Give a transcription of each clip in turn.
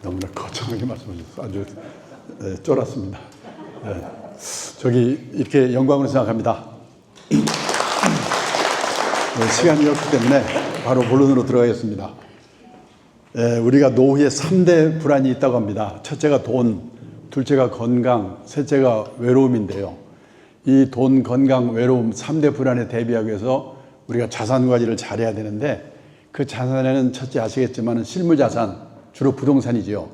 너무나 거창하게 말씀하셔서 아주 쫄았습니다. 저기 이렇게 영광으로 생각합니다. 시간이 없기 때문에 바로 본론으로 들어가겠습니다. 우리가 노후에 3대 불안이 있다고 합니다. 첫째가 돈, 둘째가 건강, 셋째가 외로움인데요. 이 돈, 건강, 외로움 3대 불안에 대비하기 위해서 우리가 자산 관리를 잘해야 되는데, 그 자산에는 첫째 아시겠지만 실물자산, 주로 부동산이지요.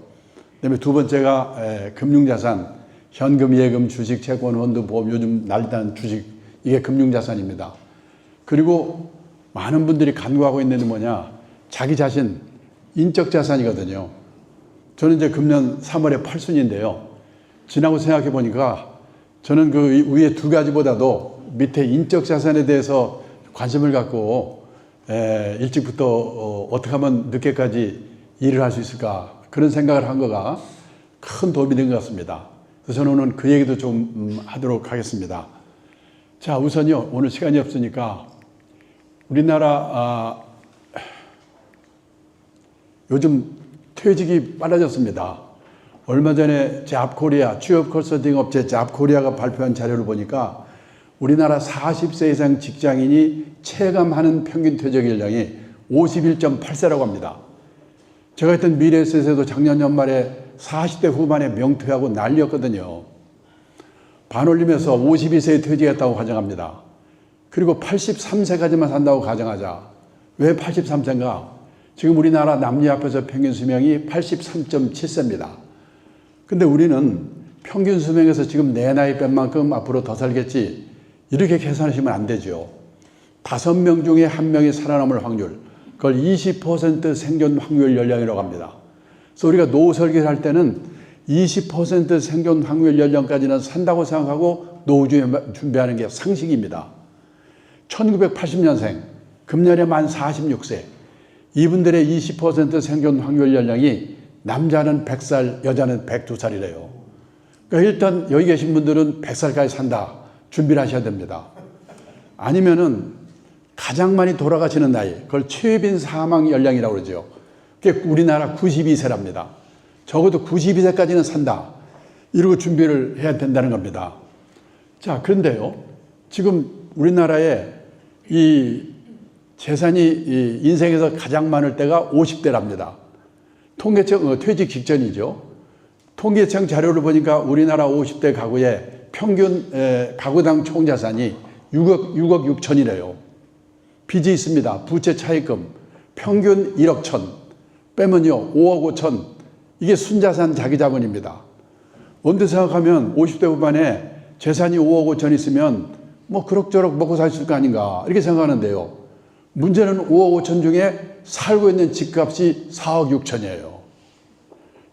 그다음에 두 번째가 금융자산, 현금, 예금, 주식, 채권, 원두, 보험, 요즘 난리나는 주식, 이게 금융자산입니다. 그리고 많은 분들이 간구하고 있는 게 뭐냐, 자기 자신, 인적자산이거든요. 저는 이제 금년 3월에 8순인데요. 지나고 생각해 보니까 저는 그 위에 두 가지보다도 밑에 인적자산에 대해서 관심을 갖고 일찍부터 어떻게 하면 늦게까지 일을 할 수 있을까, 그런 생각을 한 거가 큰 도움이 된 것 같습니다. 그래서 저는 오늘 그 얘기도 좀 하도록 하겠습니다. 자, 우선요, 오늘 시간이 없으니까 우리나라 요즘 퇴직이 빨라졌습니다. 얼마 전에 잡코리아, 취업 컨설팅 업체 잡코리아가 발표한 자료를 보니까 우리나라 40세 이상 직장인이 체감하는 평균 퇴직 연령이 51.8세라고 합니다. 제가 했던 미래에셋에도 작년 연말에 40대 후반에 명퇴하고 난리였거든요. 반올림에서 52세에 퇴직했다고 가정합니다. 그리고 83세까지만 산다고 가정하자. 왜 83세인가? 지금 우리나라 남녀 합해서 평균 수명이 83.7세입니다. 근데 우리는 평균 수명에서 지금 내 나이 뺀 만큼 앞으로 더 살겠지, 이렇게 계산하시면 안 되죠. 5명 중에 1명이 살아남을 확률, 그걸 20% 생존 확률 연령이라고 합니다. 그래서 우리가 노후 설계를 할 때는 20% 생존 확률 연령까지는 산다고 생각하고 노후 준비하는 게 상식입니다. 1980년생, 금년에 만 46세, 이분들의 20% 생존 확률 연령이 남자는 100살, 여자는 102살이래요. 그러니까 일단 여기 계신 분들은 100살까지 산다, 준비를 하셔야 됩니다. 아니면은 가장 많이 돌아가시는 나이, 그걸 최빈 사망 연령이라고 그러죠. 그게 우리나라 92세랍니다. 적어도 92세까지는 산다, 이러고 준비를 해야 된다는 겁니다. 자, 그런데요, 지금 우리나라에 이 재산이 이 인생에서 가장 많을 때가 50대랍니다. 통계청, 퇴직 직전이죠. 통계청 자료를 보니까 우리나라 50대 가구의 평균 가구당 총자산이 6억 6천이래요. 빚이 있습니다. 부채 차입금 평균 1억 천 빼면요 5억 5천, 이게 순자산 자기자본입니다. 언제 생각하면 50대 후반에 재산이 5억 5천 있으면 뭐 그럭저럭 먹고 살 수 있을 거 아닌가, 이렇게 생각하는데요. 문제는 5억 5천 중에 살고 있는 집값이 4억 6천이에요.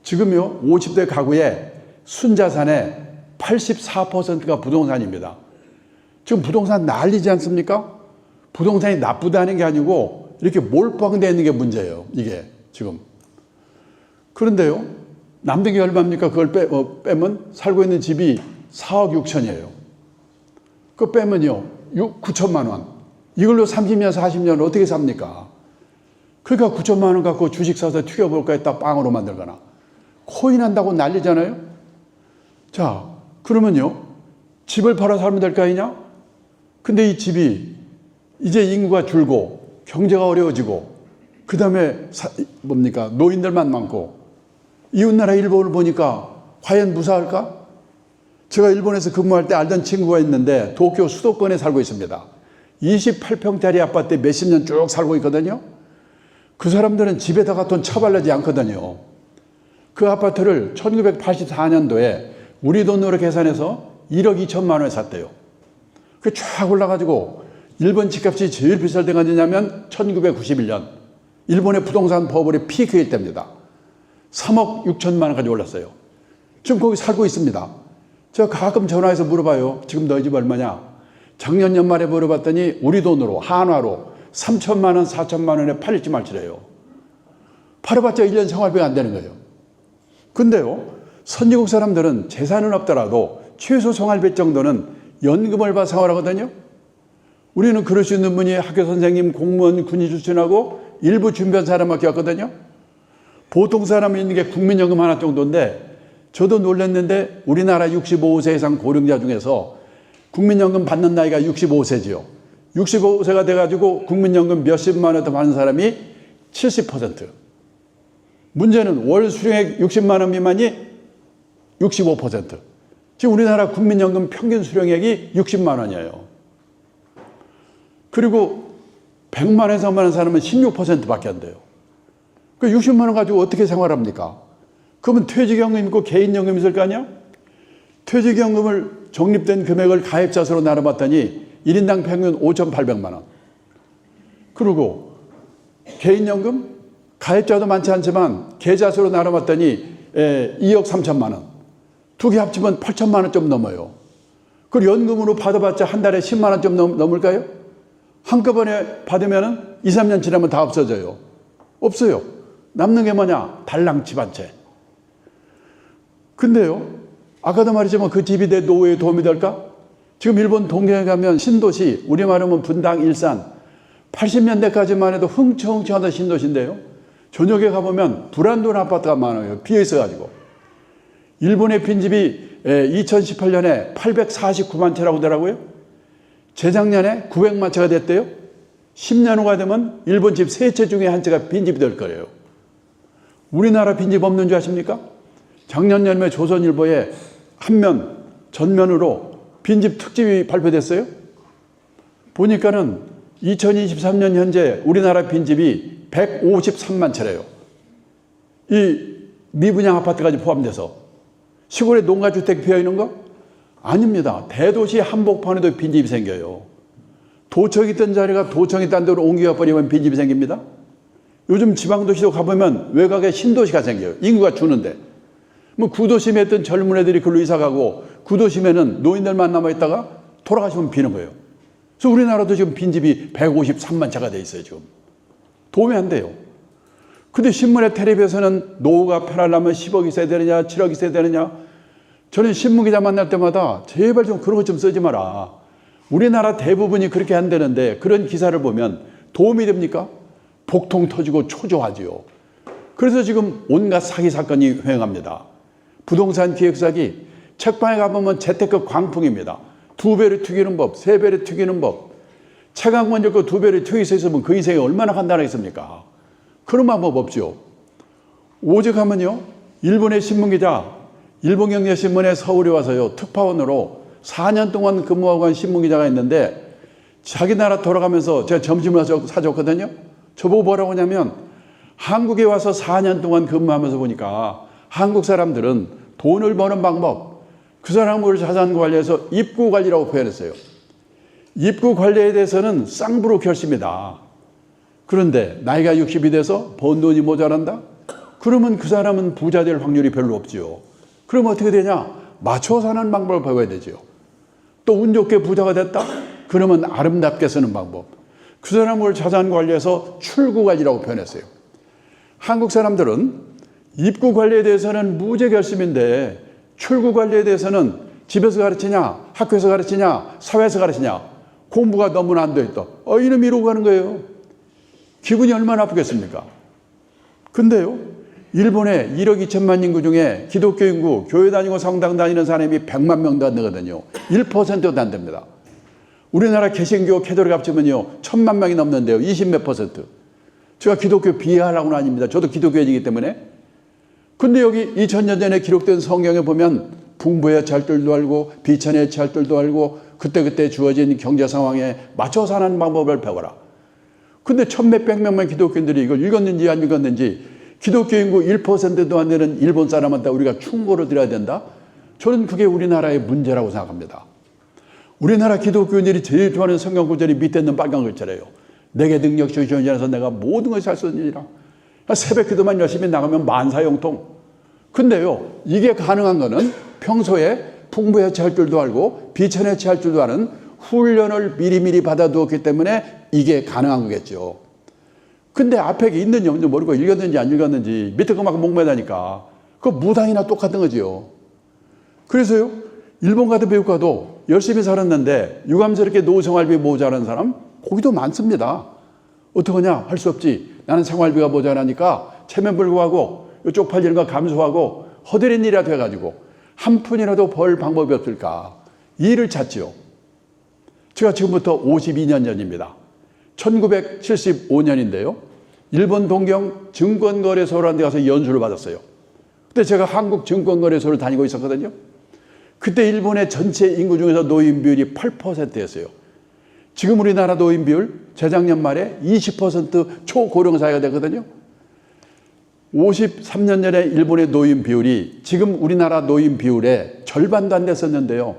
지금요 50대 가구의 순자산의 84%가 부동산입니다. 지금 부동산 난리지 않습니까? 부동산이 나쁘다는 게 아니고 이렇게 몰빵되어 있는 게 문제예요, 이게 지금. 그런데요, 남는 게 얼마입니까? 그걸 빼면 살고 있는 집이 4억 6천이에요. 그거 빼면요 9천만 원. 이걸로 30년, 40년 어떻게 삽니까? 그러니까 9천만 원 갖고 주식 사서 튀겨볼까 했다 빵으로 만들거나 코인 한다고 난리잖아요. 자, 그러면요 집을 팔아 살면 될 거 아니냐? 근데 이 집이 이제 인구가 줄고 경제가 어려워지고 그 다음에 뭡니까? 노인들만 많고 이웃나라 일본을 보니까 과연 무사할까? 제가 일본에서 근무할 때 알던 친구가 있는데 도쿄 수도권에 살고 있습니다. 28평짜리 아파트에 몇십 년 쭉 살고 있거든요. 그 사람들은 집에다가 돈 처발라지 않거든요. 그 아파트를 1984년도에 우리 돈으로 계산해서 1억 2천만 원에 샀대요. 그게 쫙 올라가지고 일본 집값이 제일 비쌀 때가 언제냐면 1991년 일본의 부동산 버블이 피크일 때입니다. 3억 6천만 원까지 올랐어요. 지금 거기 살고 있습니다. 제가 가끔 전화해서 물어봐요. 지금 너희 집 얼마냐? 작년 연말에 물어봤더니 우리 돈으로 한화로 3천만 원, 4천만 원에 팔릴지 말지래요. 팔아봤자 1년 생활비가 안 되는 거예요. 근데요, 선진국 사람들은 재산은 없더라도 최소 생활비 정도는 연금을 받아 생활하거든요. 우리는 그럴 수 있는 분이 학교 선생님, 공무원, 군인 출신하고 일부 준비한 사람밖에 없거든요. 보통 사람이 있는 게 국민연금 하나 정도인데 저도 놀랐는데 우리나라 65세 이상 고령자 중에서 국민연금 받는 나이가 65세지요. 65세가 돼가지고 국민연금 몇십만 원 더 받는 사람이 70%. 문제는 월 수령액 60만 원 미만이 65%. 지금 우리나라 국민연금 평균 수령액이 60만 원이에요. 그리고 100만 원에서 많은 사람은 16%밖에 안 돼요. 그 60만 원 가지고 어떻게 생활합니까? 그러면 퇴직연금 있고 개인연금 있을 거 아니야? 퇴직연금을 적립된 금액을 가입자 수로 나눠봤더니 1인당 평균 5,800만 원. 그리고 개인연금 가입자도 많지 않지만 계좌 수로 나눠봤더니 2억 3천만 원. 두 개 합치면 8천만 원 좀 넘어요. 그리고 연금으로 받아봤자 한 달에 10만 원 좀 넘을까요? 한꺼번에 받으면 2, 3년 지나면 다 없어져요. 없어요. 남는 게 뭐냐? 달랑 집 한 채. 근데요, 아까도 말했지만 그 집이 내 노후에 도움이 될까? 지금 일본 동경에 가면 신도시, 우리말로 하면 분당, 일산, 80년대까지만 해도 흥청흥청하던 신도시인데요. 저녁에 가보면 불안돈 아파트가 많아요. 비어있어가지고. 일본의 빈집이 2018년에 849만 채라고 하더라고요. 재작년에 900만 채가 됐대요. 10년 후가 되면 일본 집 3채 중에 한 채가 빈집이 될 거예요. 우리나라 빈집 없는 줄 아십니까? 작년 여름에 조선일보에 한면, 전면으로 빈집 특집이 발표됐어요. 보니까는 2023년 현재 우리나라 빈집이 153만 채래요. 이 미분양 아파트까지 포함돼서. 시골에 농가주택 비어있는 거? 아닙니다. 대도시 한복판에도 빈집이 생겨요. 도청 있던 자리가 도청이 딴 데로 옮겨버리면 빈집이 생깁니다. 요즘 지방도시도 가보면 외곽에 신도시가 생겨요. 인구가 주는데. 뭐 구도심에 있던 젊은 애들이 글로 이사가고 구도심에는 노인들만 남아있다가 돌아가시면 비는 거예요. 그래서 우리나라도 지금 빈집이 153만 채가 돼 있어요. 지금. 도움이 안 돼요. 근데 신문에 텔레비에서는 노후가 편하려면 10억 있어야 되느냐 7억 있어야 되느냐. 저는 신문기자 만날 때마다 제발 좀 그런 것 좀 쓰지 마라. 우리나라 대부분이 그렇게 안 되는데 그런 기사를 보면 도움이 됩니까? 복통 터지고 초조하지요. 그래서 지금 온갖 사기 사건이 횡행합니다. 부동산 기획 사기, 책방에 가보면 재테크 광풍입니다. 2배를 튀기는 법, 3배를 튀기는 법. 책 한 권 읽고 2배를 튀길 수 있으면 그 인생이 얼마나 간단하겠습니까? 그런 방법 없죠. 오직 하면요, 일본의 신문기자, 일본경제신문에 서울에 와서요, 특파원으로 4년 동안 근무하고 간 신문기자가 있는데 자기 나라 돌아가면서 제가 점심을 사줬거든요. 저보고 뭐라고 하냐면 한국에 와서 4년 동안 근무하면서 보니까 한국 사람들은 돈을 버는 방법, 그 사람을 자산 관리해서 입구 관리라고 표현했어요. 입구 관리에 대해서는 쌍브로커십니다. 그런데 나이가 60이 돼서 번 돈이 모자란다? 그러면 그 사람은 부자 될 확률이 별로 없죠. 그러면 어떻게 되냐? 맞춰 사는 방법을 배워야 되죠. 또 운 좋게 부자가 됐다? 그러면 아름답게 쓰는 방법. 그 사람을 자산 관리해서 출구 관리라고 표현했어요. 한국 사람들은 입구 관리에 대해서는 무죄결심인데 출구 관리에 대해서는 집에서 가르치냐, 학교에서 가르치냐, 사회에서 가르치냐, 공부가 너무나 안 돼 있다. 이놈 이러고 가는 거예요. 기분이 얼마나 아프겠습니까? 근데요, 일본의 1억 2천만 인구 중에 기독교 인구, 교회 다니고 성당 다니는 사람이 100만 명도 안 되거든요. 1%도 안 됩니다. 우리나라 개신교, 캐톨릭 합치면요, 1000만 명이 넘는데요. 20몇 %. 제가 기독교 비하하려고는 아닙니다. 저도 기독교인이기 때문에. 근데 여기 2000년 전에 기록된 성경에 보면 풍부의 찰들도 알고 비천의 찰들도 알고 그때그때 주어진 경제 상황에 맞춰 사는 방법을 배워라. 근데 1000몇백 명만 기독교인들이 이걸 읽었는지 안 읽었는지 기독교 인구 1%도 안 되는 일본 사람한테 우리가 충고를 드려야 된다? 저는 그게 우리나라의 문제라고 생각합니다. 우리나라 기독교인들이 제일 좋아하는 성경 구절이 밑에 있는 빨간 글자래요. 내게 능력 주시옵소서 해서 내가 모든 것을 할 수 있느니라. 새벽 기도만 열심히 나가면 만사형통. 근데요, 이게 가능한 거는 평소에 풍부에 취할 줄도 알고 비천에 취할 줄도 아는 훈련을 미리미리 받아두었기 때문에 이게 가능한 거겠죠. 근데 앞에 있는지 없는지 모르고 읽었는지 안 읽었는지 밑에 거만 목매다니까 그거 무당이나 똑같은 거지요. 그래서요, 일본 가도 미국 가도 열심히 살았는데 유감스럽게 노후생활비 모자란 사람 거기도 많습니다. 어떡하냐? 할 수 없지. 나는 생활비가 모자라니까 체면 불구하고 쪽팔리는 거 감수하고 허드렛 일이라도 해가지고 한 푼이라도 벌 방법이 없을까? 일을 찾지요. 제가 지금부터 52년 전입니다. 1975년인데요. 일본 동경 증권거래소라는 데 가서 연수를 받았어요. 그때 제가 한국 증권거래소를 다니고 있었거든요. 그때 일본의 전체 인구 중에서 노인 비율이 8%였어요. 지금 우리나라 노인 비율 재작년 말에 20% 초고령 사회가 됐거든요. 53년 전에 일본의 노인 비율이 지금 우리나라 노인 비율의 절반도 안 됐었는데요.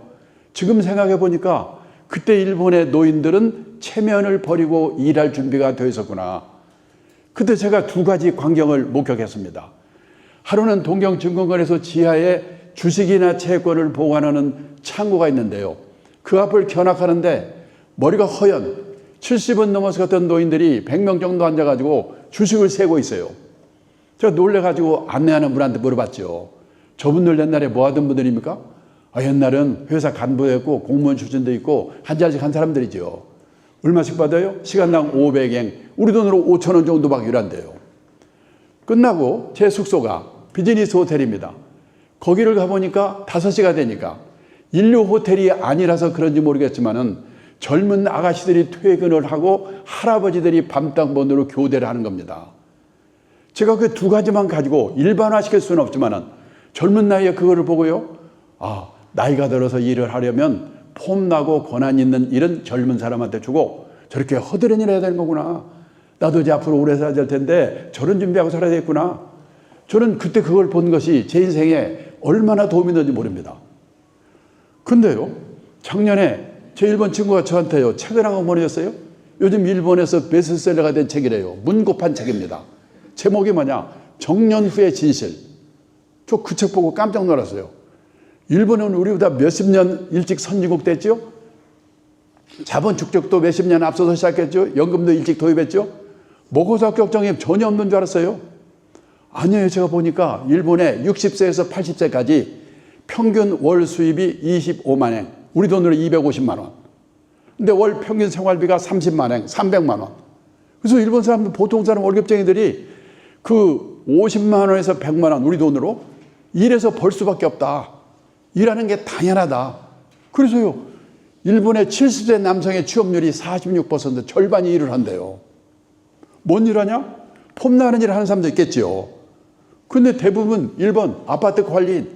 지금 생각해 보니까 그때 일본의 노인들은 체면을 버리고 일할 준비가 되어 있었구나. 그때 제가 두 가지 광경을 목격했습니다. 하루는 동경증권거래소 지하에 주식이나 채권을 보관하는 창고가 있는데요. 그 앞을 견학하는데 머리가 허연 70은 넘어섰던 노인들이 100명 정도 앉아가지고 주식을 세고 있어요. 제가 놀래가지고 안내하는 분한테 물어봤죠. 저분들 옛날에 뭐 하던 분들입니까? 옛날은 회사 간부였고 공무원 출신도 있고 한 자리씩 한 사람들이죠. 얼마씩 받아요? 시간당 500엔, 우리 돈으로 5,000원 정도밖에 일한대요. 끝나고 제 숙소가 비즈니스 호텔입니다. 거기를 가보니까 5시가 되니까 인류 호텔이 아니라서 그런지 모르겠지만은 젊은 아가씨들이 퇴근을 하고 할아버지들이 밤땅번으로 교대를 하는 겁니다. 제가 그 두 가지만 가지고 일반화시킬 수는 없지만은 젊은 나이에 그거를 보고요. 나이가 들어서 일을 하려면 폼나고 권한 있는 일은 젊은 사람한테 주고 저렇게 허드렛 일 해야 되는 거구나. 나도 이제 앞으로 오래 살아야 될 텐데 저런 준비하고 살아야 되겠구나. 저는 그때 그걸 본 것이 제 인생에 얼마나 도움이 되는지 모릅니다. 근데요, 작년에 제 일본 친구가 저한테요, 책을 한 권 보내줬어요. 요즘 일본에서 베스트셀러가 된 책이래요. 문고판 책입니다. 제목이 뭐냐? 정년 후의 진실. 저 그 책 보고 깜짝 놀랐어요. 일본은 우리보다 몇십 년 일찍 선진국 됐죠? 자본 축적도 몇십 년 앞서서 시작했죠? 연금도 일찍 도입했죠? 모고사 걱정이 전혀 없는 줄 알았어요. 아니에요. 제가 보니까 일본의 60세에서 80세까지 평균 월 수입이 25만 엔, 우리 돈으로 250만 원. 근데 월 평균 생활비가 30만 엔, 300만 원. 그래서 일본 사람들, 보통 사람 월급쟁이들이 그 50만 원에서 100만 원, 우리 돈으로 일해서 벌 수밖에 없다. 일하는 게 당연하다. 그래서요, 일본의 70세 남성의 취업률이 46%, 절반이 일을 한대요. 뭔 일 하냐? 폼나는 일 하는 사람도 있겠죠. 근데 대부분 일본 아파트 관리인,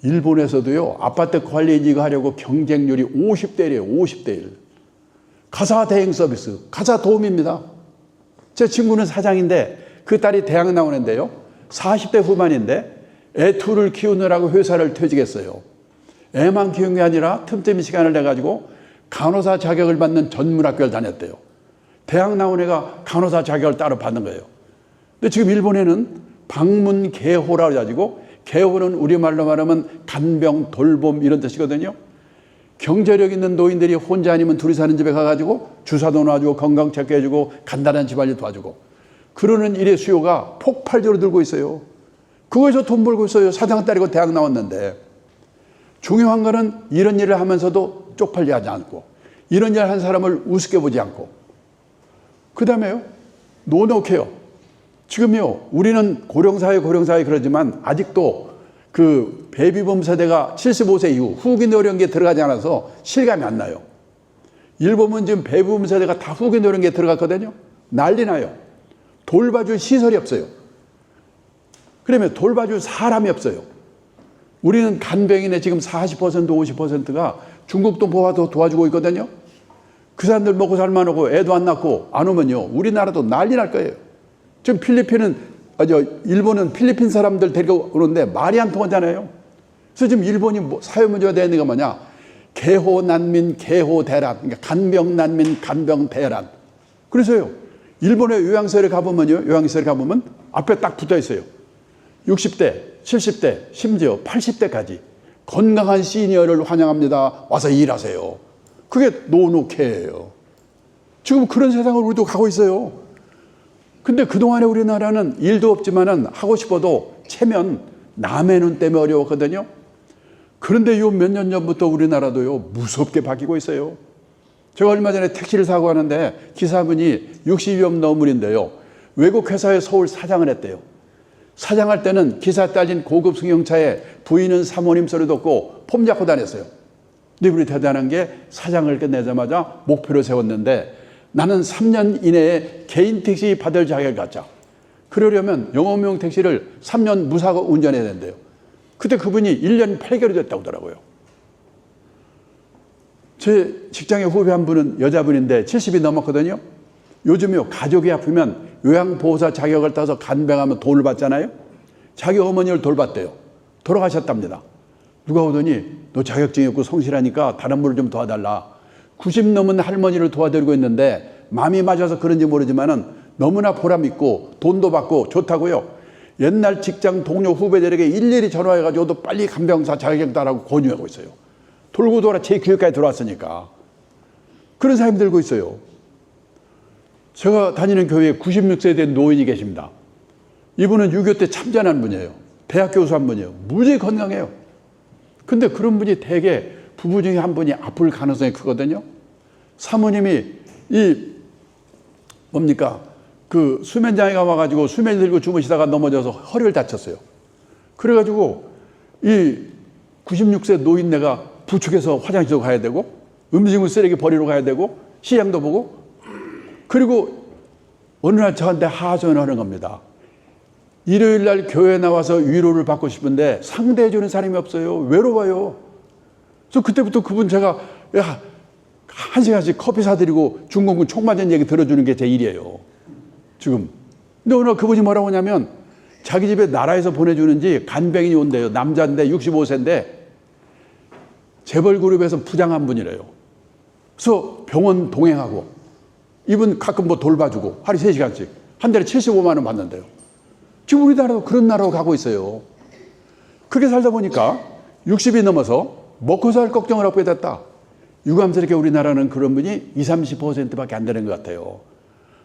일본에서도요, 아파트 관리인 이거 하려고 경쟁률이 50대 1이에요. 50대 1. 가사 대행 서비스, 가사 도우미입니다. 제 친구는 사장인데 그 딸이 대학 나오는데요. 40대 후반인데 애 둘을 키우느라고 회사를 퇴직했어요. 애만 키운 게 아니라 틈틈이 시간을 내가지고 간호사 자격을 받는 전문학교를 다녔대요. 대학 나온 애가 간호사 자격을 따로 받는 거예요. 근데 지금 일본에는 방문개호라고 해가지고, 개호는 우리말로 말하면 간병, 돌봄 이런 뜻이거든요. 경제력 있는 노인들이 혼자 아니면 둘이 사는 집에 가가지고 주사도 놔주고 건강 체크해주고 간단한 집안일 도와주고, 그러는 일의 수요가 폭발적으로 늘고 있어요. 그거에서 돈 벌고 있어요. 사장 딸이고 대학 나왔는데. 중요한 거는 이런 일을 하면서도 쪽팔리하지 않고, 이런 일을 한 사람을 우습게 보지 않고, 그 다음에요, 노노케어. 지금요, 우리는 고령사회 그러지만 아직도 그 베이비붐 세대가 75세 이후 후기 노령기에 들어가지 않아서 실감이 안 나요. 일본은 지금 베이비붐 세대가 다 후기 노령기에 들어갔거든요. 난리 나요. 돌봐줄 시설이 없어요. 그러면 돌봐줄 사람이 없어요. 우리는 간병인의 지금 40% 50%가 중국도 모아서 도와주고 있거든요. 그 사람들 먹고 살만하고 애도 안 낳고 안 오면요, 우리나라도 난리 날 거예요. 지금 일본은 필리핀 사람들 데리고 오는데 말이 안 통하잖아요. 그래서 지금 일본이 사회 문제가 되는 게 뭐냐? 개호 난민, 개호 대란. 그러니까 간병 난민, 간병 대란. 그래서요, 일본의 요양시설에 가보면 앞에 딱 붙어 있어요. 60대, 70대, 심지어 80대까지 건강한 시니어를 환영합니다. 와서 일하세요. 그게 노노케예요. 지금 그런 세상을 우리도 가고 있어요. 근데 그동안에 우리나라는 일도 없지만은 하고 싶어도 체면, 남의 눈 때문에 어려웠거든요. 그런데 요 몇 년 전부터 우리나라도요, 무섭게 바뀌고 있어요. 제가 얼마 전에 택시를 타고 가는데 기사분이 60여 넘으는데요. 외국 회사에 서울 사장을 했대요. 사장할 때는 기사 딸린 고급 승용차에 부인은 사모님 소리 듣고 폼 잡고 다녔어요. 근데 우리 대단한 게 사장을 끝내자마자 목표를 세웠는데 나는 3년 이내에 개인 택시 받을 자격을 갖자. 그러려면 영업용 택시를 3년 무사고 운전해야 된대요. 그때 그분이 1년 8개월이 됐다고 하더라고요. 제 직장의 후배 한 분은 여자분인데 70이 넘었거든요. 요즘요 가족이 아프면 요양보호사 자격을 따서 간병하면 돈을 받잖아요. 자기 어머니를 돌봤대요. 돌아가셨답니다. 누가 오더니 너 자격증이 없고 성실하니까 다른 분을 좀 도와달라. 90 넘은 할머니를 도와드리고 있는데 마음이 맞아서 그런지 모르지만은 너무나 보람 있고 돈도 받고 좋다고요. 옛날 직장 동료 후배들에게 일일이 전화해가지고 너 빨리 간병사 자격증 따라고 권유하고 있어요. 돌고 돌아 제 교육까지 들어왔으니까. 그런 사람이 들고 있어요. 제가 다니는 교회에 96세 된 노인이 계십니다. 이분은 6.25 때 참전한 분이에요. 대학 교수 한 분이에요. 무지 건강해요. 근데 그런 분이 대개 부부 중에 한 분이 아플 가능성이 크거든요. 사모님이 그 수면장애가 와가지고 수면 들고 주무시다가 넘어져서 허리를 다쳤어요. 그래가지고 이 96세 노인네가 부축해서 화장실도 가야 되고 음식물 쓰레기 버리러 가야 되고 시장도 보고 그리고 어느 날 저한테 하소연을 하는 겁니다. 일요일 날 교회 나와서 위로를 받고 싶은데 상대해주는 사람이 없어요. 외로워요. 그래서 그때부터 그분 제가 한 시간씩 커피 사드리고 중공군 총 맞은 얘기 들어주는 게 제 일이에요. 지금. 근데 어느 날 그분이 뭐라고 하냐면 자기 집에 나라에서 보내주는지 간병인이 온대요. 남자인데 65세인데 재벌그룹에서 부장 한 분이래요. 그래서 병원 동행하고 이분 가끔 뭐 돌봐주고 하루 3시간씩 한 달에 75만 원 받는데요. 지금 우리나라도 그런 나라로 가고 있어요. 그렇게 살다 보니까 60이 넘어서 먹고 살 걱정을 하게 됐다. 유감스럽게 우리나라는 그런 분이 20, 30%밖에 안 되는 것 같아요.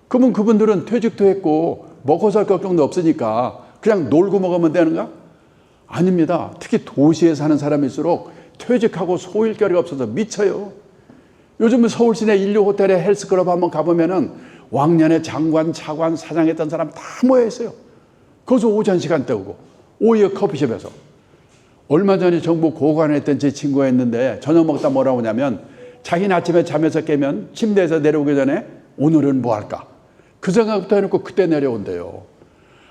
그러면 그분들은 퇴직도 했고 먹고 살 걱정도 없으니까 그냥 놀고 먹으면 되는가? 아닙니다. 특히 도시에 사는 사람일수록 퇴직하고 소일거리가 없어서 미쳐요. 요즘은 서울 시내 인류 호텔에 헬스클럽 한번 가보면은 왕년에 장관, 차관, 사장했던 사람 다 모여 있어요. 거기서 오전 시간 때우고 오히려 커피숍에서. 얼마 전에 정부 고관에 했던 제 친구가 있는데 저녁 먹다 뭐라고 하냐면 자기는 아침에 잠에서 깨면 침대에서 내려오기 전에 오늘은 뭐 할까? 그 생각부터 해놓고 그때 내려온대요.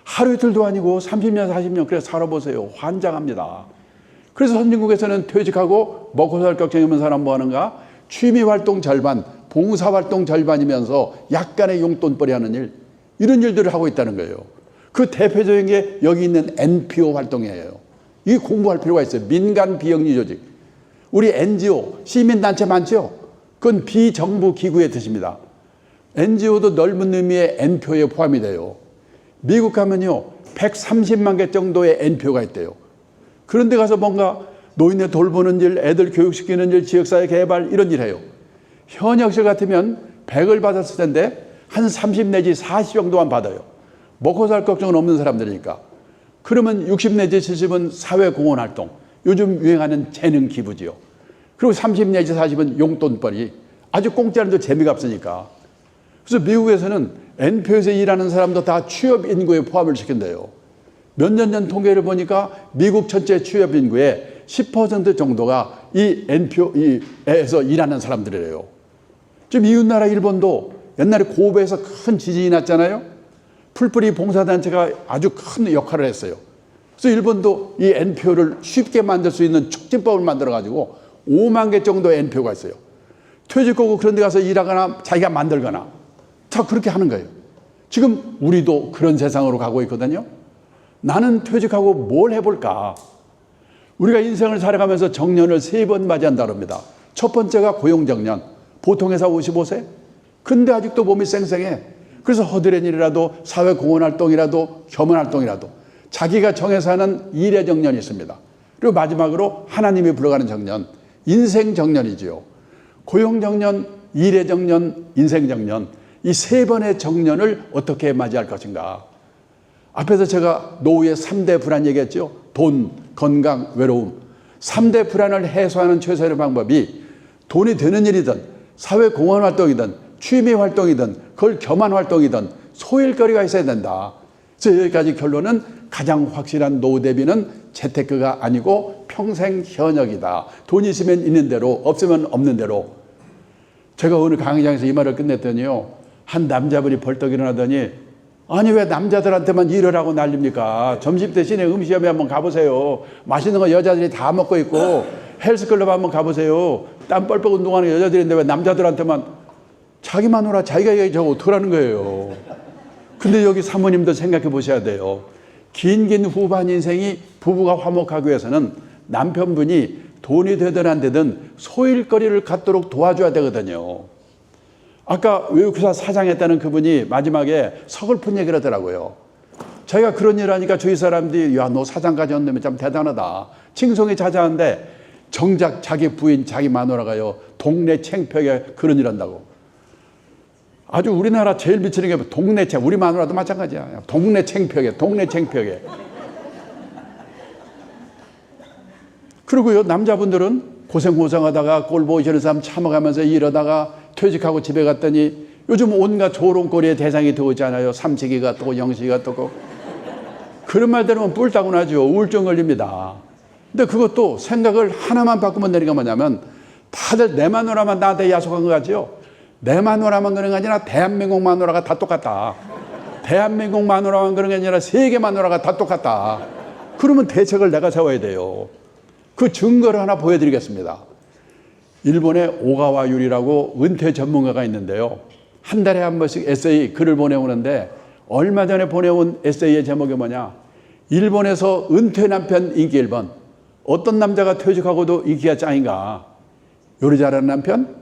하루 이틀도 아니고 30년, 40년 그래 살아보세요. 환장합니다. 그래서 선진국에서는 퇴직하고 먹고 살 걱정이 없는 사람 뭐 하는가? 취미활동 절반, 봉사활동 절반이면서 약간의 용돈벌이 하는 일, 이런 일들을 하고 있다는 거예요. 그 대표적인 게 여기 있는 NPO 활동이에요. 이 공부할 필요가 있어요. 민간 비영리 조직. 우리 NGO, 시민단체 많죠? 그건 비정부 기구의 뜻입니다. NGO도 넓은 의미의 NPO에 포함이 돼요. 미국 가면요, 130만 개 정도의 NPO가 있대요. 그런 데 가서 뭔가 노인네 돌보는 일, 애들 교육시키는 일, 지역사회 개발 이런 일 해요. 현역실 같으면 100을 받았을 텐데 한 30 내지 40 정도만 받아요. 먹고 살 걱정은 없는 사람들이니까. 그러면 60 내지 70은 사회공헌 활동, 요즘 유행하는 재능 기부지요. 그리고 30 내지 40은 용돈벌이, 아주 공짜는데 재미가 없으니까. 그래서 미국에서는 NPO에서 일하는 사람도 다 취업 인구에 포함을 시킨대요. 몇 년 전 통계를 보니까 미국 전체 취업 인구의 10% 정도가 이 NPO에서 일하는 사람들이래요. 지금 이웃나라 일본도 옛날에 고베에서 큰 지진이 났잖아요. 풀뿌리 봉사단체가 아주 큰 역할을 했어요. 그래서 일본도 이 NPO를 쉽게 만들 수 있는 촉진법을 만들어가지고 5만 개 정도의 NPO가 있어요. 퇴직하고 그런 데 가서 일하거나 자기가 만들거나 다 그렇게 하는 거예요. 지금 우리도 그런 세상으로 가고 있거든요. 나는 퇴직하고 뭘 해볼까? 우리가 인생을 살아가면서 정년을 3번 맞이한다고 합니다. 첫 번째가 고용정년, 보통 회사 55세. 근데 아직도 몸이 쌩쌩해. 그래서 허드렛 일이라도 사회공헌활동이라도 겸언활동이라도 자기가 정해서 하는 일의 정년이 있습니다. 그리고 마지막으로 하나님이 불러가는 정년, 인생 정년이지요. 고용정년, 일의 정년, 인생 정년, 이 3번의 정년을 어떻게 맞이할 것인가. 앞에서 제가 노후의 3대 불안 얘기했죠. 돈, 건강, 외로움. 3대 불안을 해소하는 최선의 방법이 돈이 되는 일이든 사회공헌 활동이든 취미 활동이든 그걸 겸한 활동이든 소일거리가 있어야 된다. 그래서 여기까지 결론은 가장 확실한 노후 대비는 재테크가 아니고 평생 현역이다. 돈이 있으면 있는 대로, 없으면 없는 대로. 제가 오늘 강의장에서 이 말을 끝냈더니요, 한 남자분이 벌떡 일어나더니, 아니 왜 남자들한테만 일을 하고 난립니까? 점심 대신에 음식점에 한번 가보세요. 맛있는 거 여자들이 다 먹고 있고 헬스클럽 한번 가보세요. 땀 뻘뻘 운동하는 여자들인데 왜 남자들한테만. 자기 마누라 자기가 저거 어떡하라는 거예요. 근데 여기 사모님도 생각해 보셔야 돼요. 긴 후반 인생이 부부가 화목하기 위해서는 남편분이 돈이 되든 안 되든 소일거리를 갖도록 도와줘야 되거든요. 아까 외국회사 사장했다는 그분이 마지막에 서글픈 얘기를 하더라고요. 자기가 그런 일을 하니까 저희 사람들이 야, 너 사장까지 한다면 참 대단하다. 칭송이 자자한데 정작 자기 부인, 자기 마누라가요, 동네 창피하게 그런 일 한다고. 아주 우리나라 제일 미치는 게 동네 창, 우리 마누라도 마찬가지야. 동네 창피하게, 동네 창피하게. 그리고요, 남자분들은 고생하다가 꼴 보기 싫은 사람 참아가면서 일하다가 퇴직하고 집에 갔더니 요즘 온갖 조롱거리의 대상이 되어오잖아요. 삼식이가 또 영식이가 또 그런 말 들으면 뿔 따고 나죠. 우울증 걸립니다. 근데 그것도 생각을 하나만 바꾸면 되는 게 뭐냐면 다들 내 마누라만 나한테 야속한 거 같죠. 내 마누라만 그런 게 아니라 대한민국 마누라가 다 똑같다. 대한민국 마누라만 그런 게 아니라 세계 마누라가 다 똑같다. 그러면 대책을 내가 세워야 돼요. 그 증거를 하나 보여드리겠습니다. 일본의 오가와 유리라고 은퇴 전문가가 있는데요. 한 달에 한 번씩 에세이 글을 보내오는데 얼마 전에 보내온 에세이의 제목이 뭐냐. 일본에서 은퇴 남편 인기 1번. 어떤 남자가 퇴직하고도 인기가 짱인가. 요리 잘하는 남편,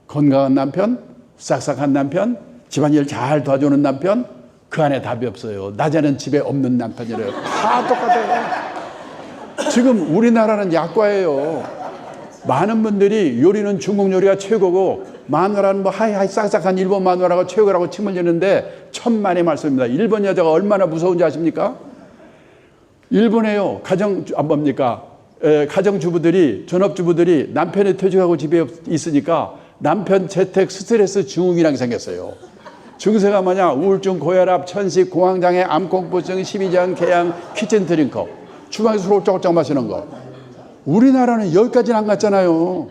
건강한 남편, 싹싹한 남편, 집안일 잘 도와주는 남편. 그 안에 답이 없어요. 낮에는 집에 없는 남편이래요. 다 똑같아요. 지금 우리나라는 약과예요. 많은 분들이 요리는 중국 요리가 최고고 마누라는 뭐 하이하이 싹싹한 일본 마누라가 최고라고 침을 지는데 천만의 말씀입니다. 일본 여자가 얼마나 무서운지 아십니까? 일본에요. 가정주부들이, 전업주부들이 남편이 퇴직하고 집에 있으니까 남편 재택 스트레스 증후군이라는 게 생겼어요. 증세가 뭐냐? 우울증, 고혈압, 천식, 공황장애, 암공포증, 십이장, 궤양, 키친 드링커. 주방에서 술 홀짝홀짝 마시는 거. 우리나라는 여기까지는 안 갔잖아요.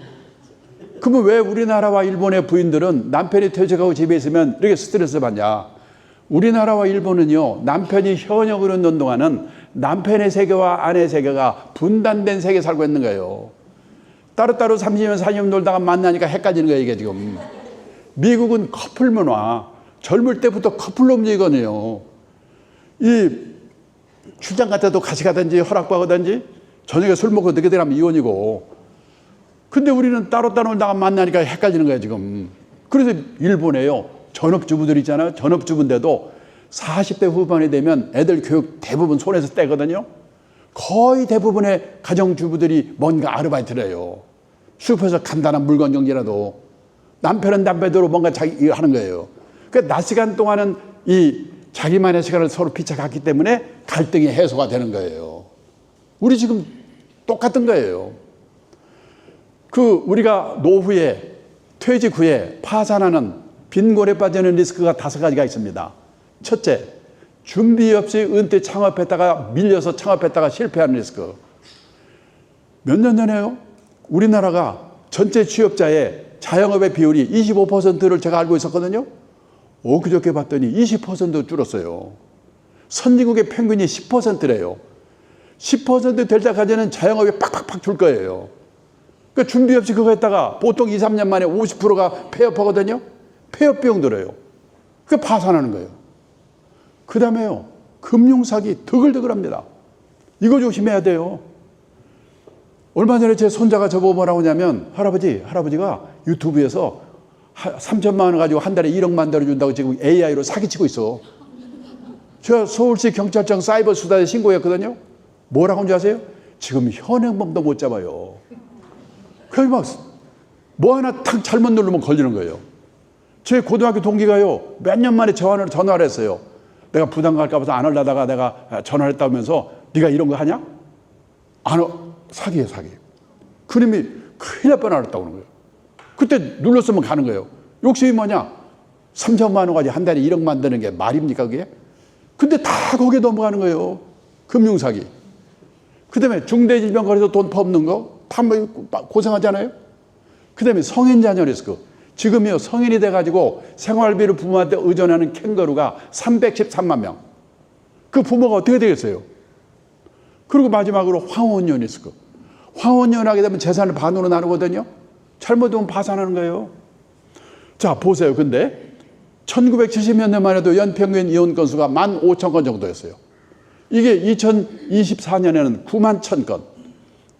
그러면 왜 우리나라와 일본의 부인들은 남편이 퇴직하고 집에 있으면 이렇게 스트레스 받냐? 우리나라와 일본은요, 남편이 현역으로 있는 동안은 남편의 세계와 아내의 세계가 분단된 세계에 살고 있는 거예요. 따로따로 30년, 40년 놀다가 만나니까 헷갈리는 거예요, 이게 지금. 미국은 커플 문화, 젊을 때부터 커플로 움직이거든요. 이 출장 같아도 같이 가든지 허락받든지 저녁에 술 먹고 늦게 들어가면 이혼이고. 근데 우리는 따로따로 놀다가 만나니까 헷갈리는 거예요, 지금. 그래서 일본에요, 전업주부들 있잖아요. 전업주부인데도 40대 후반이 되면 애들 교육 대부분 손에서 떼거든요. 거의 대부분의 가정주부들이 뭔가 아르바이트를 해요. 슈퍼에서 간단한 물건 정리라도. 남편은 남편대로 뭔가 자기 하는 거예요. 그러니까 낮 시간 동안은 이 자기만의 시간을 서로 피쳐갔기 때문에 갈등이 해소가 되는 거예요. 우리 지금 똑같은 거예요. 우리가 노후에, 퇴직 후에 파산하는, 빈곤에 빠지는 리스크가 5가지가 있습니다. 첫째, 준비 없이 은퇴 창업했다가 밀려서 창업했다가 실패하는 리스크. 몇 년 전에요, 우리나라가 전체 취업자의 자영업의 비율이 25%를 제가 알고 있었거든요. 엊그저께 봤더니 20% 줄었어요. 선진국의 평균이 10%래요. 10% 될 때까지는 자영업이 팍팍팍 줄 거예요. 그러니까 준비 없이 그거 했다가 보통 2, 3년 만에 50%가 폐업하거든요. 폐업 비용 들어요. 그게 파산하는 거예요. 그 다음에요, 금융사기 드글드글합니다. 이거 조심해야 돼요. 얼마 전에 제 손자가 저보고 뭐라고 하냐면, 할아버지가 유튜브에서 3천만 원 가지고 한 달에 1억 만들어준다고 지금 AI로 사기치고 있어. 제가 서울시 경찰청 사이버 수사에 신고했거든요. 뭐라고 하는지 아세요? 지금 현행범도 못 잡아요. 그래서 막 뭐 하나 탁 잘못 누르면 걸리는 거예요. 제 고등학교 동기가요, 몇 년 만에 전화를 했어요. 내가 부담 갈까 봐서 안 하려다가 내가 전화를 했다면서 네가 이런 거 하냐? 안 하. 사기예요, 사기. 그놈이 큰일 날 뻔 알았다고 그러는 거예요. 그때 눌렀으면 가는 거예요. 욕심이 뭐냐? 3천만 원 가지고 한 달에 1억 만드는 게 말입니까 그게? 근데 다 거기에 넘어가는 거예요. 금융사기. 그 다음에 중대질병거래소 돈 퍼붓는 거 다 고생하잖아요. 그 다음에 성인 자녀 리스크. 지금요 성인이 돼가지고 생활비를 부모한테 의존하는 캥거루가 313만 명. 그 부모가 어떻게 되겠어요? 그리고 마지막으로 황혼연 리스크. 황혼연 하게 되면 재산을 반으로 나누거든요. 잘못하면 파산하는 거예요. 자 보세요. 근데 1970년대만 해도 연평균 이혼 건수가 15,000건 정도였어요. 이게 2024년에는 91,000건.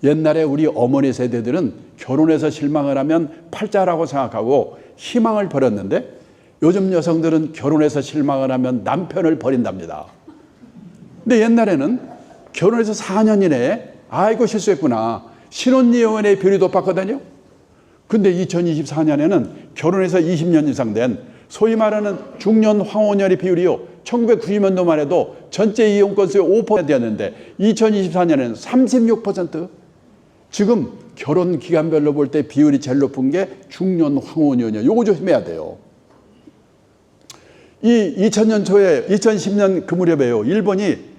옛날에 우리 어머니 세대들은 결혼해서 실망을 하면 팔자라고 생각하고 희망을 버렸는데 요즘 여성들은 결혼해서 실망을 하면 남편을 버린답니다. 근데 옛날에는 결혼해서 4년 이내에 아이고 실수했구나. 신혼이혼의 비율이 높았거든요. 근데 2024년에는 결혼해서 20년 이상 된 소위 말하는 중년 황혼연의 비율이요. 1990년도만 해도 전체 이혼 건수의 5%였는데 2024년에는 36%. 지금 결혼 기간별로 볼 때 비율이 제일 높은 게 중년 황혼연이에요. 요거 조심해야 돼요. 이 2000년 초에 2010년 그 무렵에요. 일본이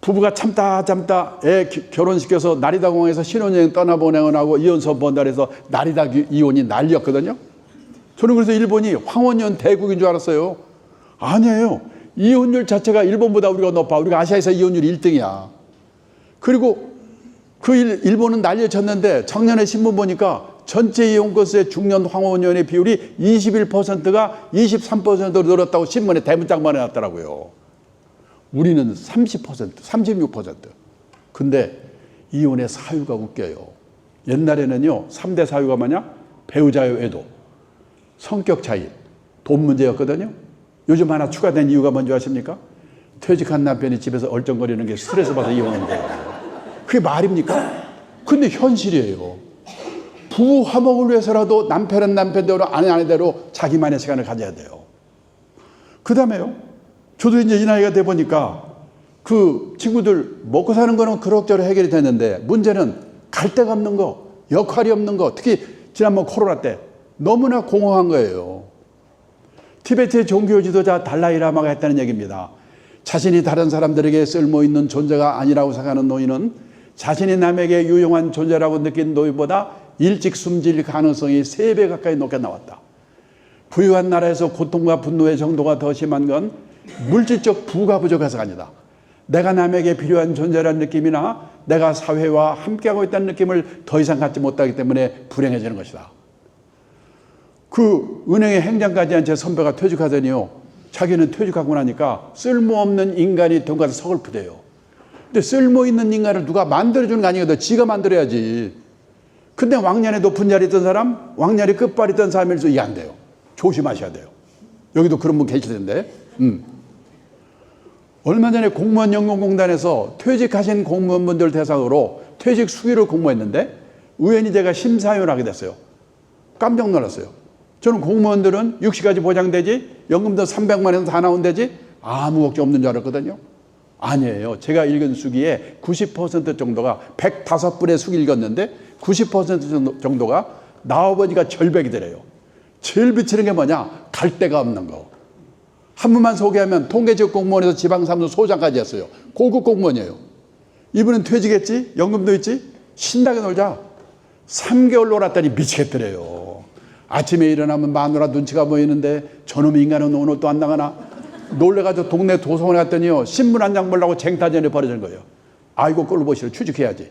부부가 참다 애 결혼시켜서 나리다 공항에서 신혼여행 떠나보내고 이혼서 번다 해서 나리다 이혼이 난리였거든요. 저는 그래서 일본이 황혼연 대국인 줄 알았어요. 아니에요. 이혼율 자체가 일본보다 우리가 높아. 우리가 아시아에서 이혼율이 1등이야. 그리고 그 일본은 난리를 쳤는데 작년에 신문 보니까 전체 이혼 건수의 중년 황혼연의 비율이 21%가 23%로 늘었다고 신문에 대문짝만 해놨더라고요. 우리는 30%, 36%. 근데 이혼의 사유가 웃겨요. 옛날에는요, 3대 사유가 뭐냐? 배우자의 외도, 성격 차이, 돈 문제였거든요. 요즘 하나 추가된 이유가 뭔지 아십니까? 퇴직한 남편이 집에서 얼쩡거리는 게 스트레스 받아서 이혼한 거예요. 그게 말입니까? 근데 현실이에요. 부부 화목을 위해서라도 남편은 남편대로 아내 아내대로 자기만의 시간을 가져야 돼요. 그 다음에요. 저도 이제 이 나이가 돼 보니까 그 친구들 먹고 사는 거는 그럭저럭 해결이 됐는데 문제는 갈 데가 없는 거, 역할이 없는 거, 특히 지난번 코로나 때 너무나 공허한 거예요. 티베트의 종교 지도자 달라이라마가 했다는 얘기입니다. 자신이 다른 사람들에게 쓸모있는 존재가 아니라고 생각하는 노인은 자신이 남에게 유용한 존재라고 느낀 노인보다 일찍 숨질 가능성이 3배 가까이 높게 나왔다. 부유한 나라에서 고통과 분노의 정도가 더 심한 건 물질적 부가 부족해서가 아니다. 내가 남에게 필요한 존재라는 느낌이나 내가 사회와 함께하고 있다는 느낌을 더 이상 갖지 못하기 때문에 불행해지는 것이다. 그 은행의 행장까지 제 선배가 퇴직하더니요. 자기는 퇴직하고 나니까 쓸모없는 인간이 돈 가서 서글프대요. 근데 쓸모있는 인간을 누가 만들어주는 거 아니거든. 지가 만들어야지. 근데 왕년에 높은 자리에 있던 사람, 왕년에 끝발이 있던 사람일수 이해 안 돼요. 조심하셔야 돼요. 여기도 그런 분 계실 텐데. 얼마 전에 공무원 연금공단에서 퇴직하신 공무원분들 대상으로 퇴직 수기를 공모했는데 우연히 제가 심사위원을 하게 됐어요. 깜짝 놀랐어요. 저는 공무원들은 60까지 보장되지, 연금도 300만 원 다 나온다지 아무 걱정 없는 줄 알았거든요. 아니에요. 제가 읽은 수기에 90% 정도가 105분의 수기 읽었는데 90% 정도가 나아버지가 절벽이더래요. 제일 비치는 게 뭐냐? 갈 데가 없는 거. 한 분만 소개하면 통계지역 공무원에서 지방사무소 소장까지 했어요. 고급 공무원이에요. 이분은 퇴직했지? 연금도 있지? 신나게 놀자. 3개월 놀았더니 미치겠더래요. 아침에 일어나면 마누라 눈치가 보이는데 저놈 인간은 오늘 또 안 나가나? 놀래가지고 동네 도서관에 갔더니요. 신문 한 장 보려고 쟁탈전에 벌어지는 거예요. 아이고 꼴로 보시라. 취직해야지.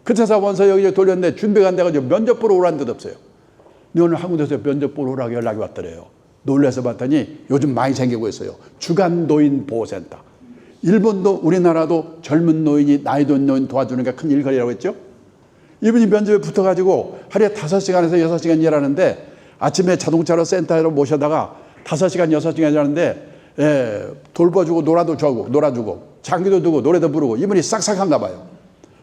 그래서 원서 여기저기 돌렸는데 준비가 안 돼가지고 면접 보러 오라는 듯 없어요. 근데 오늘 한국에서 면접 보러 오라고 연락이 왔더래요. 놀라서 봤더니 요즘 많이 생기고 있어요. 주간 노인 보호센터. 일본도 우리나라도 젊은 노인이 나이 든 노인 도와주는 게 큰 일거리라고 했죠. 이분이 면접에 붙어가지고 하루에 5시간에서 6시간 일하는데 아침에 자동차로 센터로 모셔다가 5시간 6시간 일하는데 돌봐주고 놀아주고 장기도 두고 노래도 부르고 이분이 싹싹한가 봐요.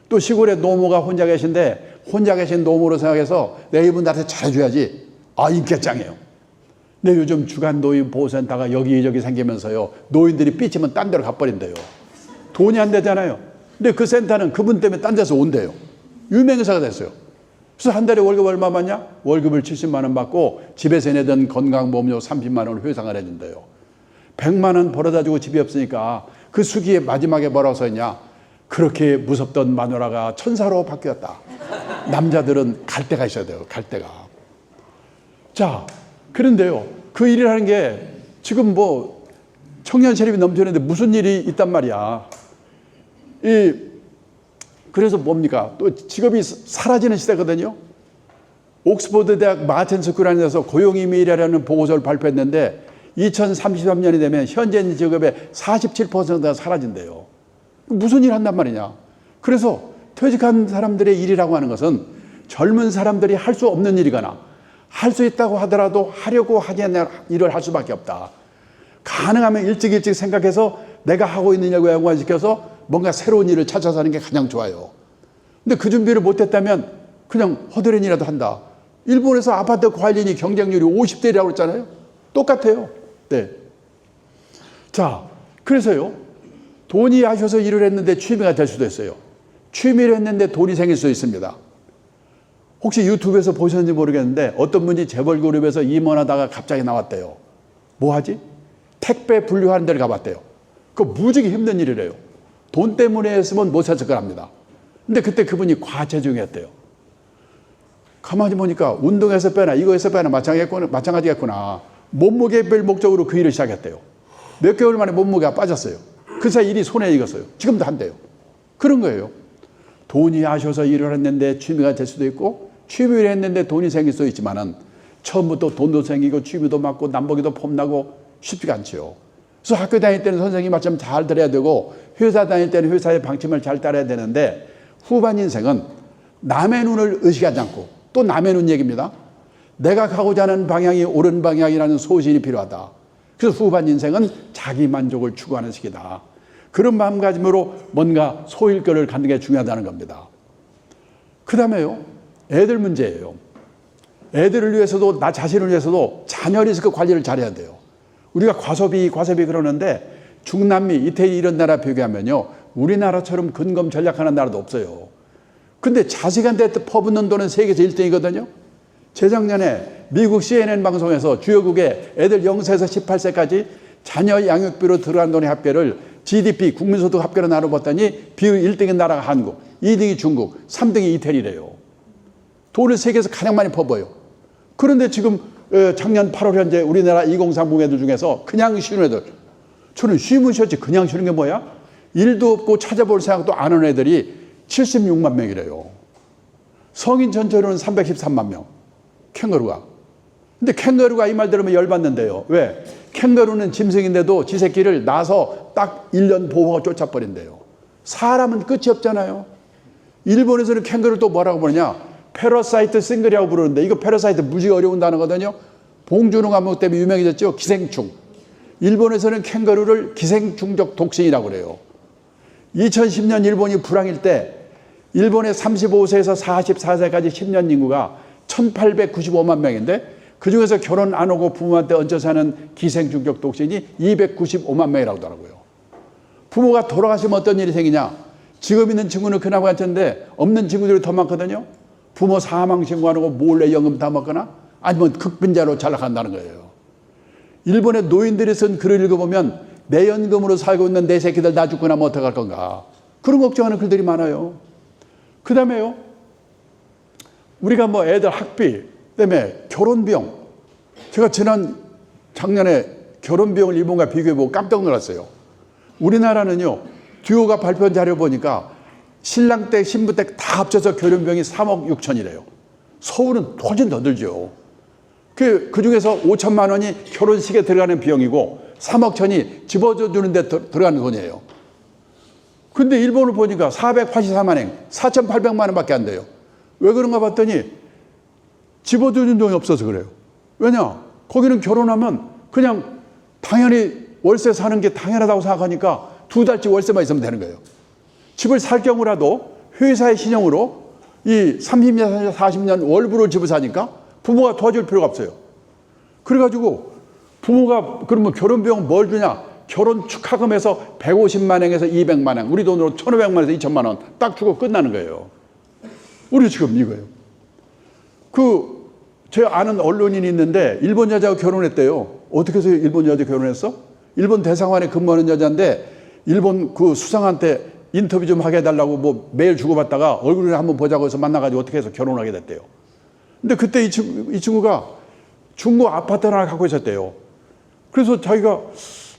또 시골에 노모가 혼자 계신데 혼자 계신 노모로 생각해서 내 이분한테 잘해줘야지. 아, 인격장이에요. 근데 요즘 주간 노인 보호센터가 여기저기 생기면서요. 노인들이 삐치면 딴 데로 가버린대요. 돈이 안 되잖아요. 근데 그 센터는 그분 때문에 딴 데서 온대요. 유명인사가 됐어요. 그래서 한 달에 월급 얼마 받냐? 월급을 70만 원 받고 집에서 내던 건강보험료 30만 원을 회상을 해준대요. 100만 원 벌어다 주고 집이 없으니까 그 수기에 마지막에 뭐라고 써있냐? 그렇게 무섭던 마누라가 천사로 바뀌었다. 남자들은 갈 데가 있어야 돼요. 갈 데가. 자, 그런데요. 그 일이라는 게 지금 뭐 청년 세력이 넘치는데 무슨 일이 있단 말이야. 그래서 뭡니까? 또 직업이 사라지는 시대거든요. 옥스퍼드 대학 마틴 스쿨안에서 고용이미래라는 보고서를 발표했는데 2033년이 되면 현재 직업의 47%가 사라진대요. 무슨 일 한단 말이냐. 그래서 퇴직한 사람들의 일이라고 하는 것은 젊은 사람들이 할 수 없는 일이거나 할 수 있다고 하더라도 하려고 하지 않는 일을 할 수밖에 없다. 가능하면 일찍 생각해서 내가 하고 있는 일과 연관시켜서 뭔가 새로운 일을 찾아서 하는 게 가장 좋아요. 근데 그 준비를 못했다면 그냥 허드렛이라도 한다. 일본에서 아파트 관리인이 경쟁률이 50대라고 했잖아요. 똑같아요. 네. 자, 그래서요. 돈이 하셔서 일을 했는데 취미가 될 수도 있어요. 취미를 했는데 돈이 생길 수도 있습니다. 혹시 유튜브에서 보셨는지 모르겠는데 어떤 분이 재벌 그룹에서 임원하다가 갑자기 나왔대요. 뭐 하지? 택배 분류하는 데를 가봤대요. 그거 무지개 힘든 일이래요. 돈 때문에 했으면 못 샀을 거랍니다. 근데 그때 그분이 과체중이었대요. 가만히 보니까 운동에서 빼나 이거에서 빼나 마찬가지겠구나. 몸무게 뺄 목적으로 그 일을 시작했대요. 몇 개월 만에 몸무게가 빠졌어요. 그 사이 일이 손에 익었어요. 지금도 한대요. 그런 거예요. 돈이 하셔서 일을 했는데 취미가 될 수도 있고 취미를 했는데 돈이 생길 수도 있지만은 처음부터 돈도 생기고 취미도 맞고 남보기도 폼나고 쉽지가 않죠. 그래서 학교 다닐 때는 선생님 말씀 잘 들어야 되고 회사 다닐 때는 회사의 방침을 잘 따라야 되는데 후반 인생은 남의 눈을 의식하지 않고 또 남의 눈 얘기입니다. 내가 가고자 하는 방향이 옳은 방향이라는 소신이 필요하다. 그래서 후반 인생은 자기 만족을 추구하는 시기다. 그런 마음가짐으로 뭔가 소일거를 갖는 게 중요하다는 겁니다. 그 다음에요. 애들 문제예요. 애들을 위해서도 나 자신을 위해서도 자녀 리스크 관리를 잘해야 돼요. 우리가 과소비 그러는데 중남미, 이태리 이런 나라 비교하면요. 우리나라처럼 근검 전략하는 나라도 없어요. 근데 자식한테 퍼붓는 돈은 세계에서 1등이거든요. 재작년에 미국 CNN 방송에서 주요국에 애들 0세에서 18세까지 자녀 양육비로 들어간 돈의 합계를 GDP, 국민소득 합계로 나눠봤더니 비율 1등인 나라가 한국, 2등이 중국, 3등이 이태리래요. 돈을 세계에서 가장 많이 퍼부어요. 그런데 지금 작년 8월 현재 우리나라 2030 애들 중에서 그냥 쉬는 애들, 저는 쉬면 쉬었지 그냥 쉬는 게 뭐야? 일도 없고 찾아볼 생각도 안 하는 애들이 76만 명이래요. 성인 전체로는 313만 명. 캥거루가. 근데 캥거루가 이 말 들으면 열받는데요. 왜? 캥거루는 짐승인데도 지 새끼를 낳아서 딱 1년 보호하고 쫓아버린대요. 사람은 끝이 없잖아요. 일본에서는 캥거루를 또 뭐라고 부르냐? 패러사이트 싱글이라고 부르는데 이거 패러사이트 무지 어려운 단어거든요. 봉준호 감독 때문에 유명해졌죠. 기생충. 일본에서는 캥거루를 기생충적 독신이라고 그래요. 2010년 일본이 불황일 때 일본의 35세에서 44세까지 10년 인구가 1895만 명인데 그중에서 결혼 안 하고 부모한테 얹혀 사는 기생충적 독신이 295만 명이라고 하더라고요. 부모가 돌아가시면 어떤 일이 생기냐? 직업 있는 친구는 그나마 괜찮은데 없는 친구들이 더 많거든요. 부모 사망 신고하는 거 몰래 연금 다 먹거나 아니면 극빈자로 전락한다는 거예요. 일본의 노인들이 쓴 글을 읽어보면 내 연금으로 살고 있는 내 새끼들 나 죽고 나면 어떡할 건가. 그런 걱정하는 글들이 많아요. 그 다음에요. 우리가 뭐 애들 학비, 그다음에 결혼 비용. 제가 작년에 결혼 비용을 일본과 비교해보고 깜짝 놀랐어요. 우리나라는요. 듀오가 발표한 자료 보니까 신랑 댁, 신부 댁 다 합쳐서 결혼 비용이 3억 6천이래요. 서울은 훨씬 더 들죠. 그 중에서 5천만 원이 결혼식에 들어가는 비용이고 3억 천이 집어주는 데 들어가는 돈이에요. 근데 일본을 보니까 484만 엔, 4,800만 원밖에 안 돼요. 왜 그런가 봤더니 집어주는 돈이 없어서 그래요. 왜냐? 거기는 결혼하면 그냥 당연히 월세 사는 게 당연하다고 생각하니까 2달치 월세만 있으면 되는 거예요. 집을 살 경우라도 회사의 신용으로 이 30년, 40년 월부를 집을 사니까 부모가 도와줄 필요가 없어요. 그래가지고 부모가 그러면 결혼 비용 뭘 주냐? 결혼 축하금에서 150만 원에서 200만 원, 우리 돈으로 1,500만 원에서 2,000만 원 딱 주고 끝나는 거예요. 우리 지금 이거예요. 제 아는 언론인이 있는데 일본 여자하고 결혼했대요. 어떻게 해서 일본 여자 결혼했어? 일본 대사관에 근무하는 여자인데 일본 수상한테 인터뷰 좀 하게 해달라고 뭐 메일 주고받다가 얼굴을 한번 보자고 해서 만나가지고 어떻게 해서 결혼하게 됐대요. 근데 그때 이 친구가 중고 아파트 하나 갖고 있었대요. 그래서 자기가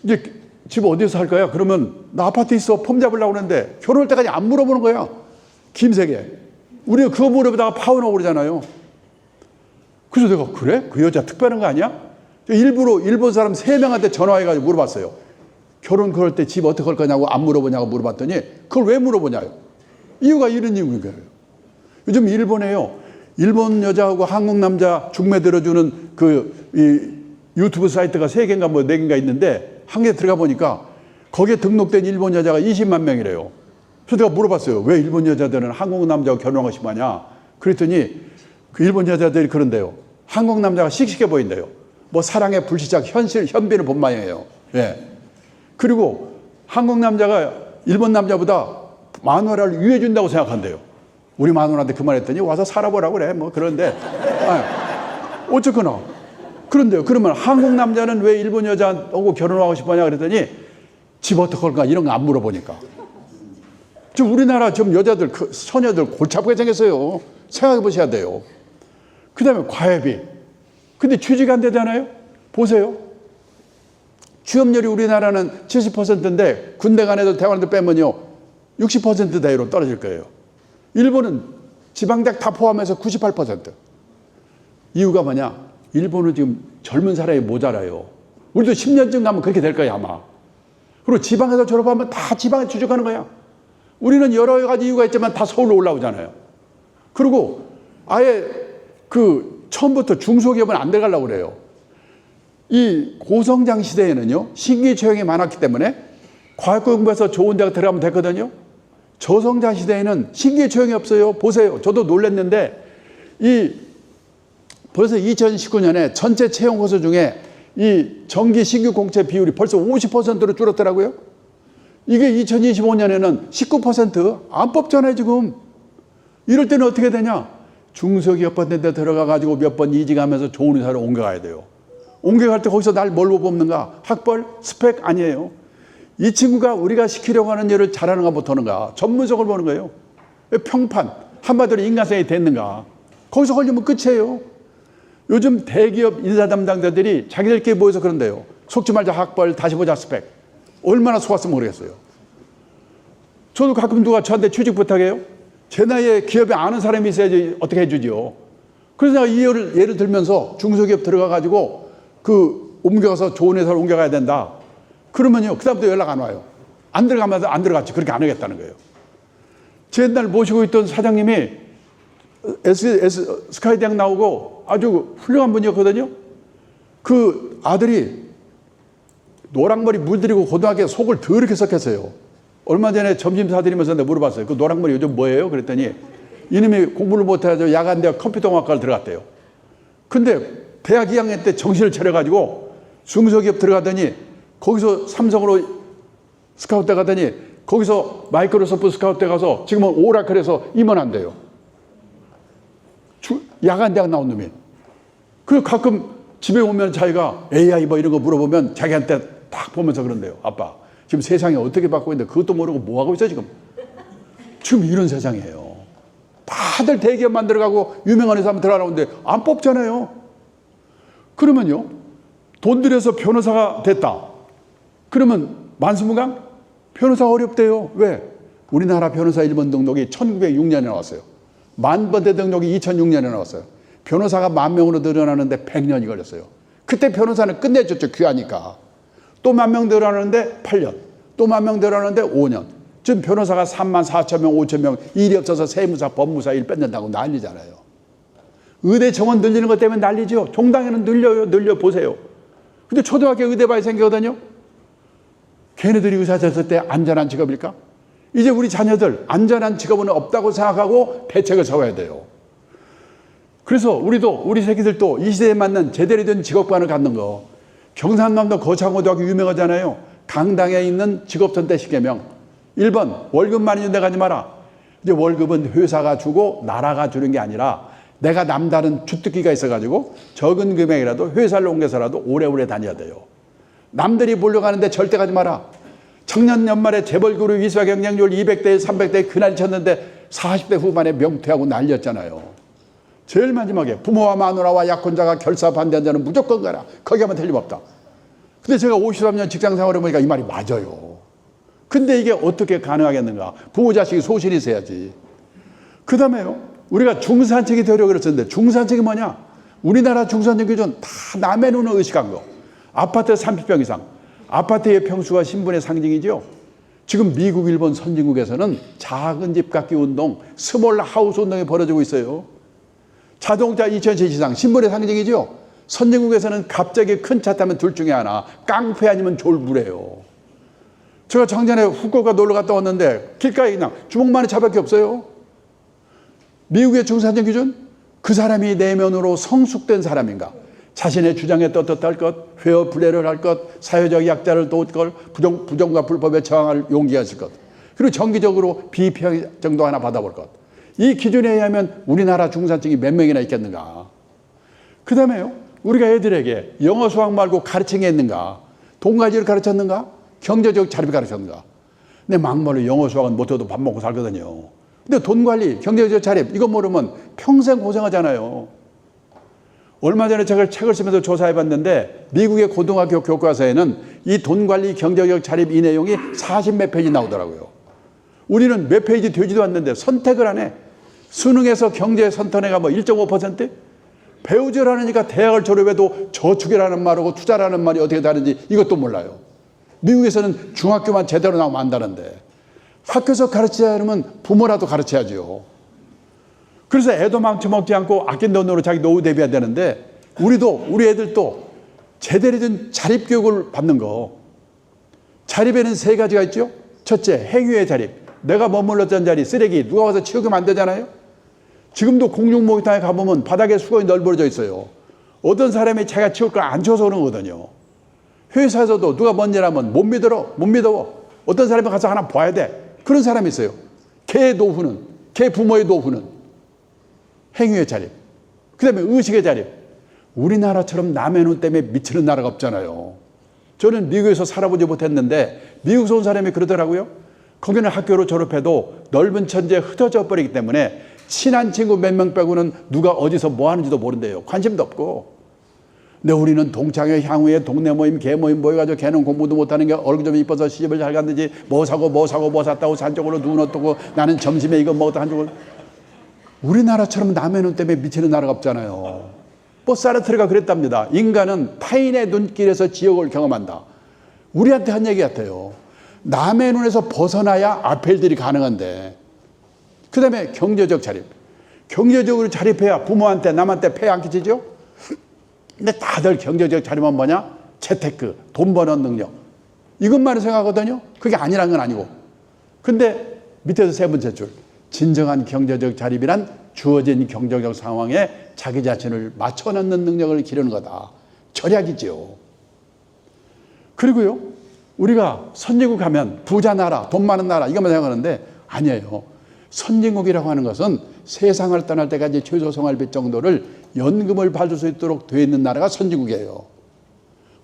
이제 집 어디서 살 거야? 그러면 나 아파트 있어. 폼 잡으려고 그러는데 결혼할 때까지 안 물어보는 거야. 김세계. 우리가 그거 물어보다가 파혼하고 그러잖아요. 그래서 내가 그래? 그 여자 특별한 거 아니야? 일부러 일본 사람 3명한테 전화해가지고 물어봤어요. 결혼 그럴 때 집 어떻게 할 거냐고 안 물어보냐고 물어봤더니 그걸 왜 물어보냐요? 이유가 이런 이유인 거예요. 요즘 일본에요. 일본 여자하고 한국 남자 중매 들어주는 유튜브 사이트가 3개인가 뭐 4개인가 있는데 한 개 들어가 보니까 거기에 등록된 일본 여자가 20만 명이래요. 그래서 내가 물어봤어요. 왜 일본 여자들은 한국 남자하고 결혼하고 싶어 하냐? 그랬더니 그 일본 여자들이 그런데요. 한국 남자가 씩씩해 보인대요. 뭐 사랑의 불시착 현빈을 본 모양이에요. 예. 그리고 한국 남자가 일본 남자보다 마누라를 위해준다고 생각한대요. 우리 마누라한테 그 말했더니 와서 살아보라고 그래. 뭐 그런데 어쨌거나 그런데요. 그러면 한국 남자는 왜 일본 여자하고 결혼하고 싶어하냐 그랬더니 집 어떻게 할까 이런 거 안 물어보니까. 지금 우리나라 좀 여자들 처녀들 골치 아프게 생겼어요. 생각해 보셔야 돼요. 그 다음에 과외비. 근데 취직이 안 되잖아요. 보세요. 취업률이 우리나라는 70%인데 군대 간에도 대학원도 빼면요 60%대로 떨어질 거예요. 일본은 지방대학 다 포함해서 98%. 이유가 뭐냐? 일본은 지금 젊은 사람이 모자라요. 우리도 10년쯤 가면 그렇게 될 거야 아마. 그리고 지방에서 졸업하면 다 지방에 취직하는 거야. 우리는 여러 가지 이유가 있지만 다 서울로 올라오잖아요. 그리고 아예 처음부터 중소기업은 안 들어가려고 그래요. 이 고성장 시대에는요 신규 채용이 많았기 때문에 과학고 공부해서 좋은 데가 들어가면 됐거든요. 저성장 시대에는 신규 채용이 없어요. 보세요. 저도 놀랐는데 벌써 2019년에 전체 채용 호수 중에 이 정기 신규 공채 비율이 벌써 50%로 줄었더라고요. 이게 2025년에는 19%안 뽑잖아요 지금. 이럴 때는 어떻게 되냐? 중소기업 같은 데 들어가가지고 몇 번 이직하면서 좋은 회사로 옮겨가야 돼요. 옮겨갈 때 거기서 날 뭘로 뽑는가? 학벌? 스펙? 아니에요. 이 친구가 우리가 시키려고 하는 일을 잘하는가 못하는가? 전문성을 보는 거예요. 평판, 한마디로 인간성이 됐는가? 거기서 걸리면 끝이에요. 요즘 대기업 인사 담당자들이 자기들끼리 모여서 그런데요. 속지 말자 학벌, 다시 보자 스펙. 얼마나 속았으면 모르겠어요. 저도 가끔 누가 저한테 취직 부탁해요. 제 나이에 기업에 아는 사람이 있어야지 어떻게 해주지요. 그래서 내가 이 예를 들면서 중소기업 들어가가지고 옮겨가서 좋은 회사로 옮겨가야 된다. 그러면요. 그다음부터 연락 안 와요. 안 들어가면 안 들어갔지. 그렇게 안 하겠다는 거예요. 제 옛날 모시고 있던 사장님이 스카이대학 나오고 아주 훌륭한 분이었거든요. 그 아들이 노랑머리 물들이고 고등학교에 속을 더럽게 썩혔어요. 얼마 전에 점심 사드리면서 내가 물어봤어요. 그 노랑머리 요즘 뭐예요? 그랬더니 이놈이 공부를 못해가지고 야간대학 컴퓨터공학과를 들어갔대요. 근데 대학 2학년 때 정신을 차려가지고 중소기업 들어가더니 거기서 삼성으로 스카우트 가더니 거기서 마이크로소프트 스카우트 가서 지금은 오라클에서 임원한대요. 야간대학 나온 놈이. 그리고 가끔 집에 오면 자기가 AI 뭐 이런 거 물어보면 자기한테 딱 보면서 그런대요. 아빠 지금 세상이 어떻게 바뀌고 있는데 그것도 모르고 뭐 하고 있어 지금. 지금 이런 세상이에요. 다들 대기업 만들어가고 유명한 회사 한번 들어가는데 안 뽑잖아요. 그러면요. 돈 들여서 변호사가 됐다. 그러면 만수무강? 변호사가 어렵대요. 왜? 우리나라 변호사 1번 등록이 1906년에 나왔어요. 만번대 등록이 2006년에 나왔어요. 변호사가 10,000명으로 늘어나는데 100년이 걸렸어요. 그때 변호사는 끝내줬죠. 귀하니까. 또 10,000명 늘어나는데 8년. 또 10,000명 늘어나는데 5년. 지금 변호사가 34,000명, 5,000명 일이 없어서 세무사, 법무사 일 뺏는다고 난리잖아요. 의대 정원 늘리는 것 때문에 난리죠. 종당에는 늘려 보세요. 근데 초등학교 의대반이 생기거든요. 걔네들이 의사 됐을 때 안전한 직업일까? 이제 우리 자녀들 안전한 직업은 없다고 생각하고 대책을 세워야 돼요. 그래서 우리 새끼들도 이 시대에 맞는 제대로 된 직업관을 갖는 거. 경상남도 거창고등학교 유명하잖아요. 강당에 있는 직업선택 시계명. 1번 월급 많이 준데 가지 마라. 이제 월급은 회사가 주고 나라가 주는 게 아니라 내가 남다른 주특기가 있어가지고 적은 금액이라도 회사를 옮겨서라도 오래오래 다녀야 돼요. 남들이 몰려가는데 절대 가지 마라. 작년 연말에 재벌그룹 이사 경쟁률 200대 300대 그날 쳤는데 40대 후반에 명퇴하고 난리였잖아요. 제일 마지막에 부모와 마누라와 약혼자가 결사 반대한 자는 무조건 가라. 거기 하면 틀림없다. 근데 제가 53년 직장생활을 해보니까 이 말이 맞아요. 근데 이게 어떻게 가능하겠는가? 부모 자식이 소신이 있어야지. 그 다음에요, 우리가 중산층이 되려고 그랬었는데 중산층이 뭐냐? 우리나라 중산층 기준 다 남의 눈을 의식한 거. 아파트 30평 이상. 아파트의 평수가 신분의 상징이죠. 지금 미국, 일본 선진국에서는 작은 집 갖기 운동, 스몰 하우스 운동이 벌어지고 있어요. 자동차 2000cc 이상 신분의 상징이죠. 선진국에서는 갑자기 큰 차 타면 둘 중에 하나, 깡패 아니면 졸부래요. 제가 작년에 후쿠오카 놀러 갔다 왔는데 길가에 그냥 주먹만한 차밖에 없어요. 미국의 중산층 기준? 그 사람이 내면으로 성숙된 사람인가? 자신의 주장에 떳떳할 것, 회어 불례를 할 것, 사회적 약자를 도울 것, 부정과 불법에 저항할 용기가 있을 것, 그리고 정기적으로 비평 정도 하나 받아볼 것. 이 기준에 의하면 우리나라 중산층이 몇 명이나 있겠는가? 그 다음에요, 우리가 애들에게 영어 수학 말고 가르친 게 있는가? 돈가지를 가르쳤는가? 경제적 자립을 가르쳤는가? 근데 막말로 영어 수학은 못해도 밥 먹고 살거든요. 근데 돈 관리, 경제적 자립, 이거 모르면 평생 고생하잖아요. 얼마 전에 제가 책을 쓰면서 조사해 봤는데 미국의 고등학교 교과서에는 이 돈 관리, 경제적 자립 이 내용이 40몇 페이지 나오더라고요. 우리는 몇 페이지 되지도 않는데 선택을 안 해. 수능에서 경제 선택해가 뭐 1.5%? 배우질 않으니까 대학을 졸업해도 저축이라는 말하고 투자라는 말이 어떻게 다른지 이것도 몰라요. 미국에서는 중학교만 제대로 나오면 안다는데 학교에서 가르치자 그러면 부모라도 가르쳐야죠. 그래서 애도 망쳐먹지 않고 아낀 돈으로 자기 노후 대비해야 되는데 우리 애들도 제대로 된 자립교육을 받는 거. 자립에는 세 가지가 있죠. 첫째, 행위의 자립. 내가 머물렀던 자리, 쓰레기 누가 와서 치우면 안 되잖아요. 지금도 공중목욕탕에 가보면 바닥에 수건이 널브러져 있어요. 어떤 사람이 자기가 치울 걸 안 치워서 그런 거거든요. 회사에서도 누가 뭔 일하면 못 믿어. 어떤 사람이 가서 하나 봐야 돼. 그런 사람이 있어요. 걔의 노후는, 걔 부모의 노후는 행위의 자립. 그 다음에 의식의 자립. 우리나라처럼 남의 눈 때문에 미치는 나라가 없잖아요. 저는 미국에서 살아보지 못했는데 미국에서 온 사람이 그러더라고요. 거기는 학교로 졸업해도 넓은 천지에 흩어져 버리기 때문에 친한 친구 몇 명 빼고는 누가 어디서 뭐 하는지도 모른대요. 관심도 없고. 근데 우리는 동창회, 향후에 동네 모임, 개 모임 모여가지고 걔는 공부도 못하는 게 얼굴 좀 이뻐서 시집을 잘 갔는지 뭐 샀다고 산쪽으로 눈 어뜨고 나는 점심에 이거 먹었다 한쪽으로. 우리나라처럼 남의 눈 때문에 미치는 나라가 없잖아요. 사르트르가 그랬답니다. 인간은 타인의 눈길에서 지옥을 경험한다. 우리한테 한 얘기 같아요. 남의 눈에서 벗어나야 아펠들이 가능한데. 그 다음에 경제적 자립. 경제적으로 자립해야 부모한테 남한테 폐해 안 끼치죠. 근데 다들 경제적 자립은 뭐냐? 재테크, 돈 버는 능력. 이것만 생각하거든요. 그게 아니란 건 아니고. 근데 밑에서 세 번째 줄. 진정한 경제적 자립이란 주어진 경제적 상황에 자기 자신을 맞춰놓는 능력을 기르는 거다. 절약이죠. 그리고요, 우리가 선진국 가면 부자 나라, 돈 많은 나라 이것만 생각하는데 아니에요. 선진국이라고 하는 것은 세상을 떠날 때까지 최소 생활비 정도를 연금을 받을 수 있도록 되어 있는 나라가 선진국이에요.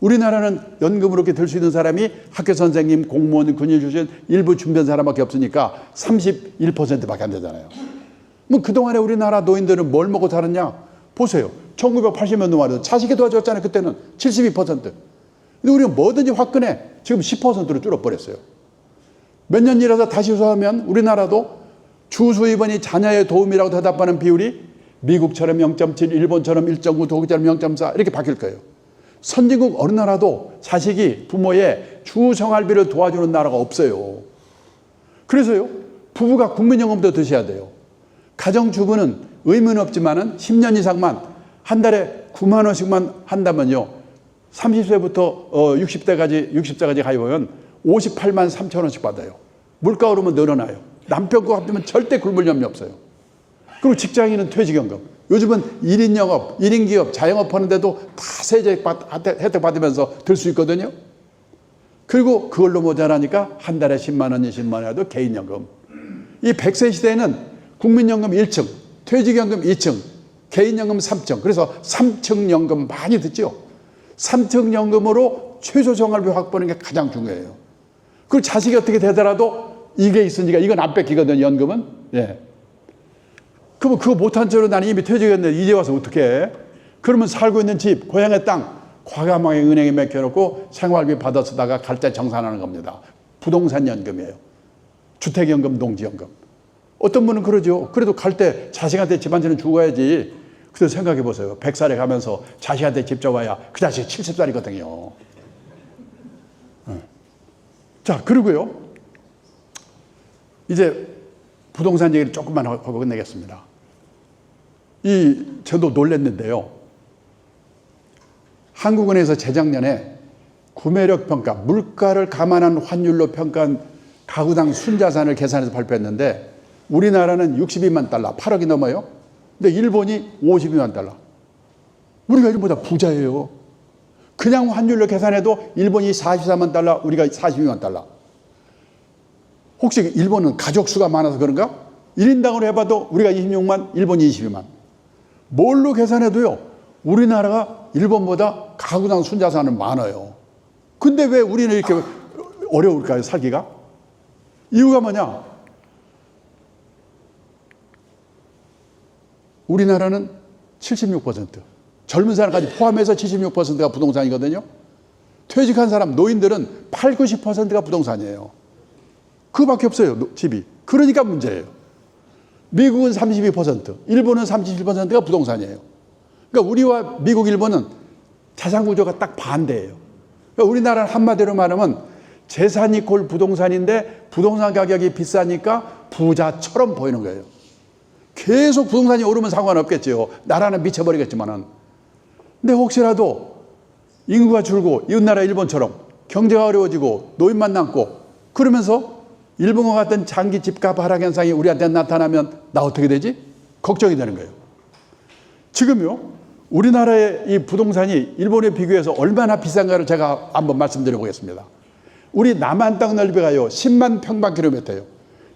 우리나라는 연금으로 이렇게 들 수 있는 사람이 학교 선생님, 공무원, 군인 출신 일부 준비한 사람밖에 없으니까 31%밖에 안 되잖아요. 뭐 그동안에 우리나라 노인들은 뭘 먹고 살았냐? 보세요. 1980년도 말이죠. 자식이 도와줬잖아요. 그때는 72%. 근데 우리는 뭐든지 화끈해. 지금 10%로 줄어버렸어요. 몇 년 일해서 다시 수하면 우리나라도 주수입원이 자녀의 도움이라고 대답하는 비율이 미국처럼 0.7, 일본처럼 1.9, 독일처럼 0.4 이렇게 바뀔 거예요. 선진국 어느 나라도 자식이 부모의 주생활비를 도와주는 나라가 없어요. 그래서요, 부부가 국민연금도 드셔야 돼요. 가정주부는 의무는 없지만은 10년 이상만 한 달에 9만 원씩만 한다면요, 30세부터 60세까지 가입하면 58만 3천 원씩 받아요. 물가 오르면 늘어나요. 남편 거 합치면 절대 굶을 염려 없어요. 그리고 직장인은 퇴직연금. 요즘은 1인 영업, 1인 기업, 자영업 하는데도 다 세제 혜택 받으면서 들 수 있거든요. 그리고 그걸로 모자라니까 한 달에 10만 원, 20만 원 해도 개인연금. 이 100세 시대에는 국민연금 1층, 퇴직연금 2층, 개인연금 3층. 그래서 3층 연금 많이 듣죠. 3층 연금으로 최소 생활비 확보하는 게 가장 중요해요. 그리고 자식이 어떻게 되더라도 이게 있으니까 이건 안 뺏기거든요, 연금은. 예. 그럼 그거 못한 채로 나는 이미 퇴직했는데 이제 와서 어떻게 해? 그러면 살고 있는 집, 고향의 땅, 과감하게 은행에 맡겨놓고 생활비 받아 쓰다가 갈 때 정산하는 겁니다. 부동산 연금이에요. 주택연금, 농지연금. 어떤 분은 그러죠. 그래도 갈 때 자식한테 집 한 채는 주어야지. 그래서 생각해 보세요. 100살에 가면서 자식한테 집 줘봐야 그 자식 70살이거든요. 자, 그리고요. 이제 부동산 얘기를 조금만 하고 끝내겠습니다. 저도 놀랐는데요. 한국은행에서 재작년에 구매력 평가, 물가를 감안한 환율로 평가한 가구당 순자산을 계산해서 발표했는데 우리나라는 62만 달러, 8억이 넘어요. 근데 일본이 52만 달러. 우리가 일본보다 부자예요. 그냥 환율로 계산해도 일본이 44만 달러, 우리가 42만 달러. 혹시 일본은 가족 수가 많아서 그런가? 1인당으로 해봐도 우리가 26만, 일본이 22만. 뭘로 계산해도요, 우리나라가 일본보다 가구당 순자산은 많아요. 근데 왜 우리는 이렇게 어려울까요, 살기가? 이유가 뭐냐? 우리나라는 76%, 젊은 사람까지 포함해서 76%가 부동산이거든요. 퇴직한 사람, 노인들은 8, 90%가 부동산이에요. 그거밖에 없어요, 집이. 그러니까 문제예요. 미국은 32%, 일본은 37%가 부동산이에요. 그러니까 우리와 미국, 일본은 자산 구조가 딱 반대예요. 그러니까 우리나라는 한마디로 말하면 재산 이꼴 부동산인데 부동산 가격이 비싸니까 부자처럼 보이는 거예요. 계속 부동산이 오르면 상관없겠죠. 나라는 미쳐버리겠지만은. 근데 혹시라도 인구가 줄고 이웃나라 일본처럼 경제가 어려워지고 노인만 남고 그러면서 일본과 같은 장기 집값 하락 현상이 우리한테 나타나면 나 어떻게 되지? 걱정이 되는 거예요. 지금요, 우리나라의 이 부동산이 일본에 비교해서 얼마나 비싼가를 제가 한번 말씀드려 보겠습니다. 우리 남한 땅 넓이가요, 10만 평방킬로미터예요.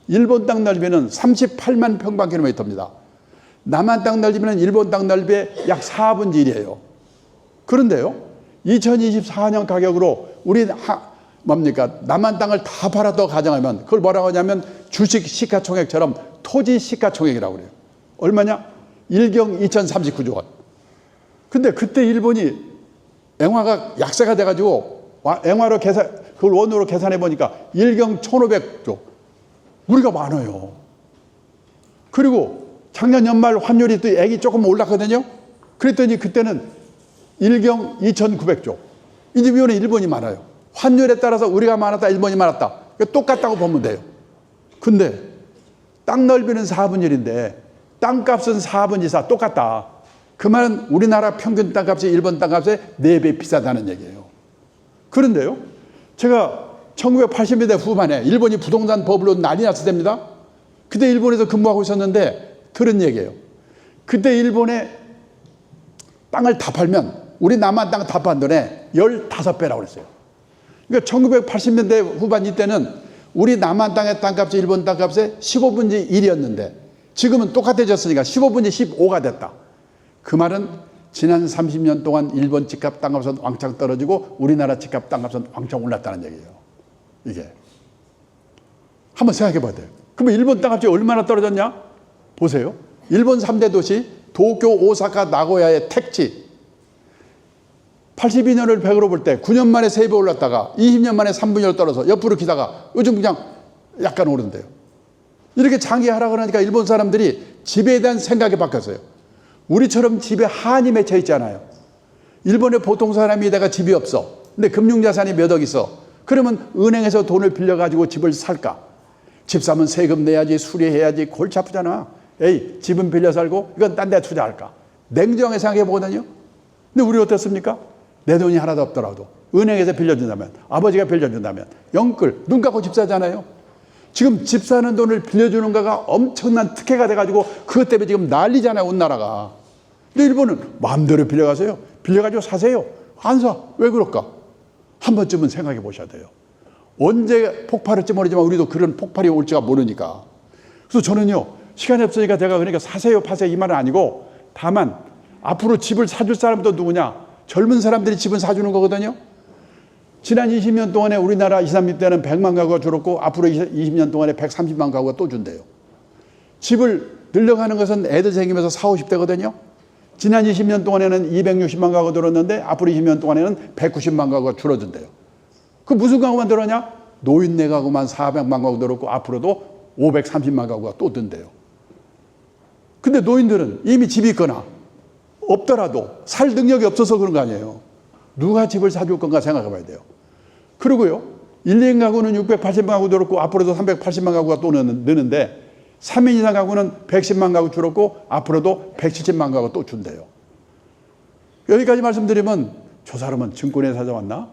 일본 땅 넓이는 38만 평방킬로미터입니다. 남한 땅 넓이는 일본 땅 넓이의 약 4분의 1이에요. 그런데요, 2024년 가격으로 우리 남한 땅을 다 팔았다고 가정하면 그걸 뭐라고 하냐면 주식 시가총액처럼 토지 시가총액이라고 그래요. 얼마냐? 1경 2039조 원. 근데 그때 일본이 엔화가 약세가 돼가지고 엔화로 그걸 원으로 계산해 보니까 1경 1500조. 우리가 많아요. 그리고 작년 연말 환율이 또 액이 조금 올랐거든요. 그랬더니 그때는 1경 2900조. 이제 위원회 일본이 많아요. 환율에 따라서 우리가 많았다, 일본이 많았다. 똑같다고 보면 돼요. 근데 땅 넓이는 4분의 1인데 땅값은 4분의 4 똑같다. 그 말은 우리나라 평균 땅값이 일본 땅값의 4배 비싸다는 얘기예요. 그런데요, 제가 1980년대 후반에 일본이 부동산 버블로 난리 났을 때입니다. 그때 일본에서 근무하고 있었는데 들은 얘기예요. 그때 일본에 땅을 다 팔면 우리 남한 땅 다 판 돈에 15배라고 그랬어요. 그러니까 1980년대 후반 이때는 우리 남한 땅의 땅값이 일본 땅값의 15분의 1이었는데 지금은 똑같아졌으니까 15분의 15가 됐다. 그 말은 지난 30년 동안 일본 집값 땅값은 왕창 떨어지고 우리나라 집값 땅값은 왕창 올랐다는 얘기예요. 이게. 한번 생각해 봐야 돼요. 그러면 일본 땅값이 얼마나 떨어졌냐? 보세요. 일본 3대 도시 도쿄, 오사카, 나고야의 택지. 82년을 100으로 볼 때 9년 만에 3배 올랐다가 20년 만에 3분의 1 떨어서 옆으로 기다가 요즘 그냥 약간 오른대요. 이렇게 장기 하락을 하니까 일본 사람들이 집에 대한 생각이 바뀌었어요. 우리처럼 집에 한이 맺혀 있잖아요. 일본의 보통 사람이 내가 집이 없어. 근데 금융자산이 몇 억 있어. 그러면 은행에서 돈을 빌려가지고 집을 살까? 집 사면 세금 내야지, 수리해야지, 골치 아프잖아. 에이, 집은 빌려 살고 이건 딴 데 투자할까? 냉정하게 생각해 보거든요. 근데 우리 어떻습니까? 내 돈이 하나도 없더라도 은행에서 빌려준다면, 아버지가 빌려준다면 영끌, 눈 감고 집 사잖아요. 지금 집 사는 돈을 빌려주는 거가 엄청난 특혜가 돼가지고 그것 때문에 지금 난리잖아요, 온 나라가. 근데 일본은 마음대로 빌려가세요. 빌려가지고 사세요. 안 사. 왜 그럴까? 한 번쯤은 생각해 보셔야 돼요. 언제 폭발할지 모르지만 우리도 그런 폭발이 올지가 모르니까. 그래서 저는요, 시간이 없으니까 제가 그러니까 사세요, 파세요 이 말은 아니고 다만 앞으로 집을 사줄 사람도 누구냐? 젊은 사람들이 집을 사주는 거거든요. 지난 20년 동안에 우리나라 20, 30대는 100만 가구가 줄었고 앞으로 20년 동안에 130만 가구가 또 준대요. 집을 늘려가는 것은 애들 생기면서 40, 50대거든요. 지난 20년 동안에는 260만 가구가 늘었는데 앞으로 20년 동안에는 190만 가구가 줄어든대요. 그 무슨 가구만 늘었냐? 노인네 가구만 400만 가구 늘었고 앞으로도 530만 가구가 또 든대요. 근데 노인들은 이미 집이 있거나 없더라도 살 능력이 없어서 그런 거 아니에요. 누가 집을 사줄 건가 생각해 봐야 돼요. 그리고요, 1, 2인 가구는 680만 가구 늘었고 앞으로도 380만 가구가 또 느는데 3인 이상 가구는 110만 가구 줄었고 앞으로도 170만 가구 또 준대요. 여기까지 말씀드리면 저 사람은 증권에 찾아왔나?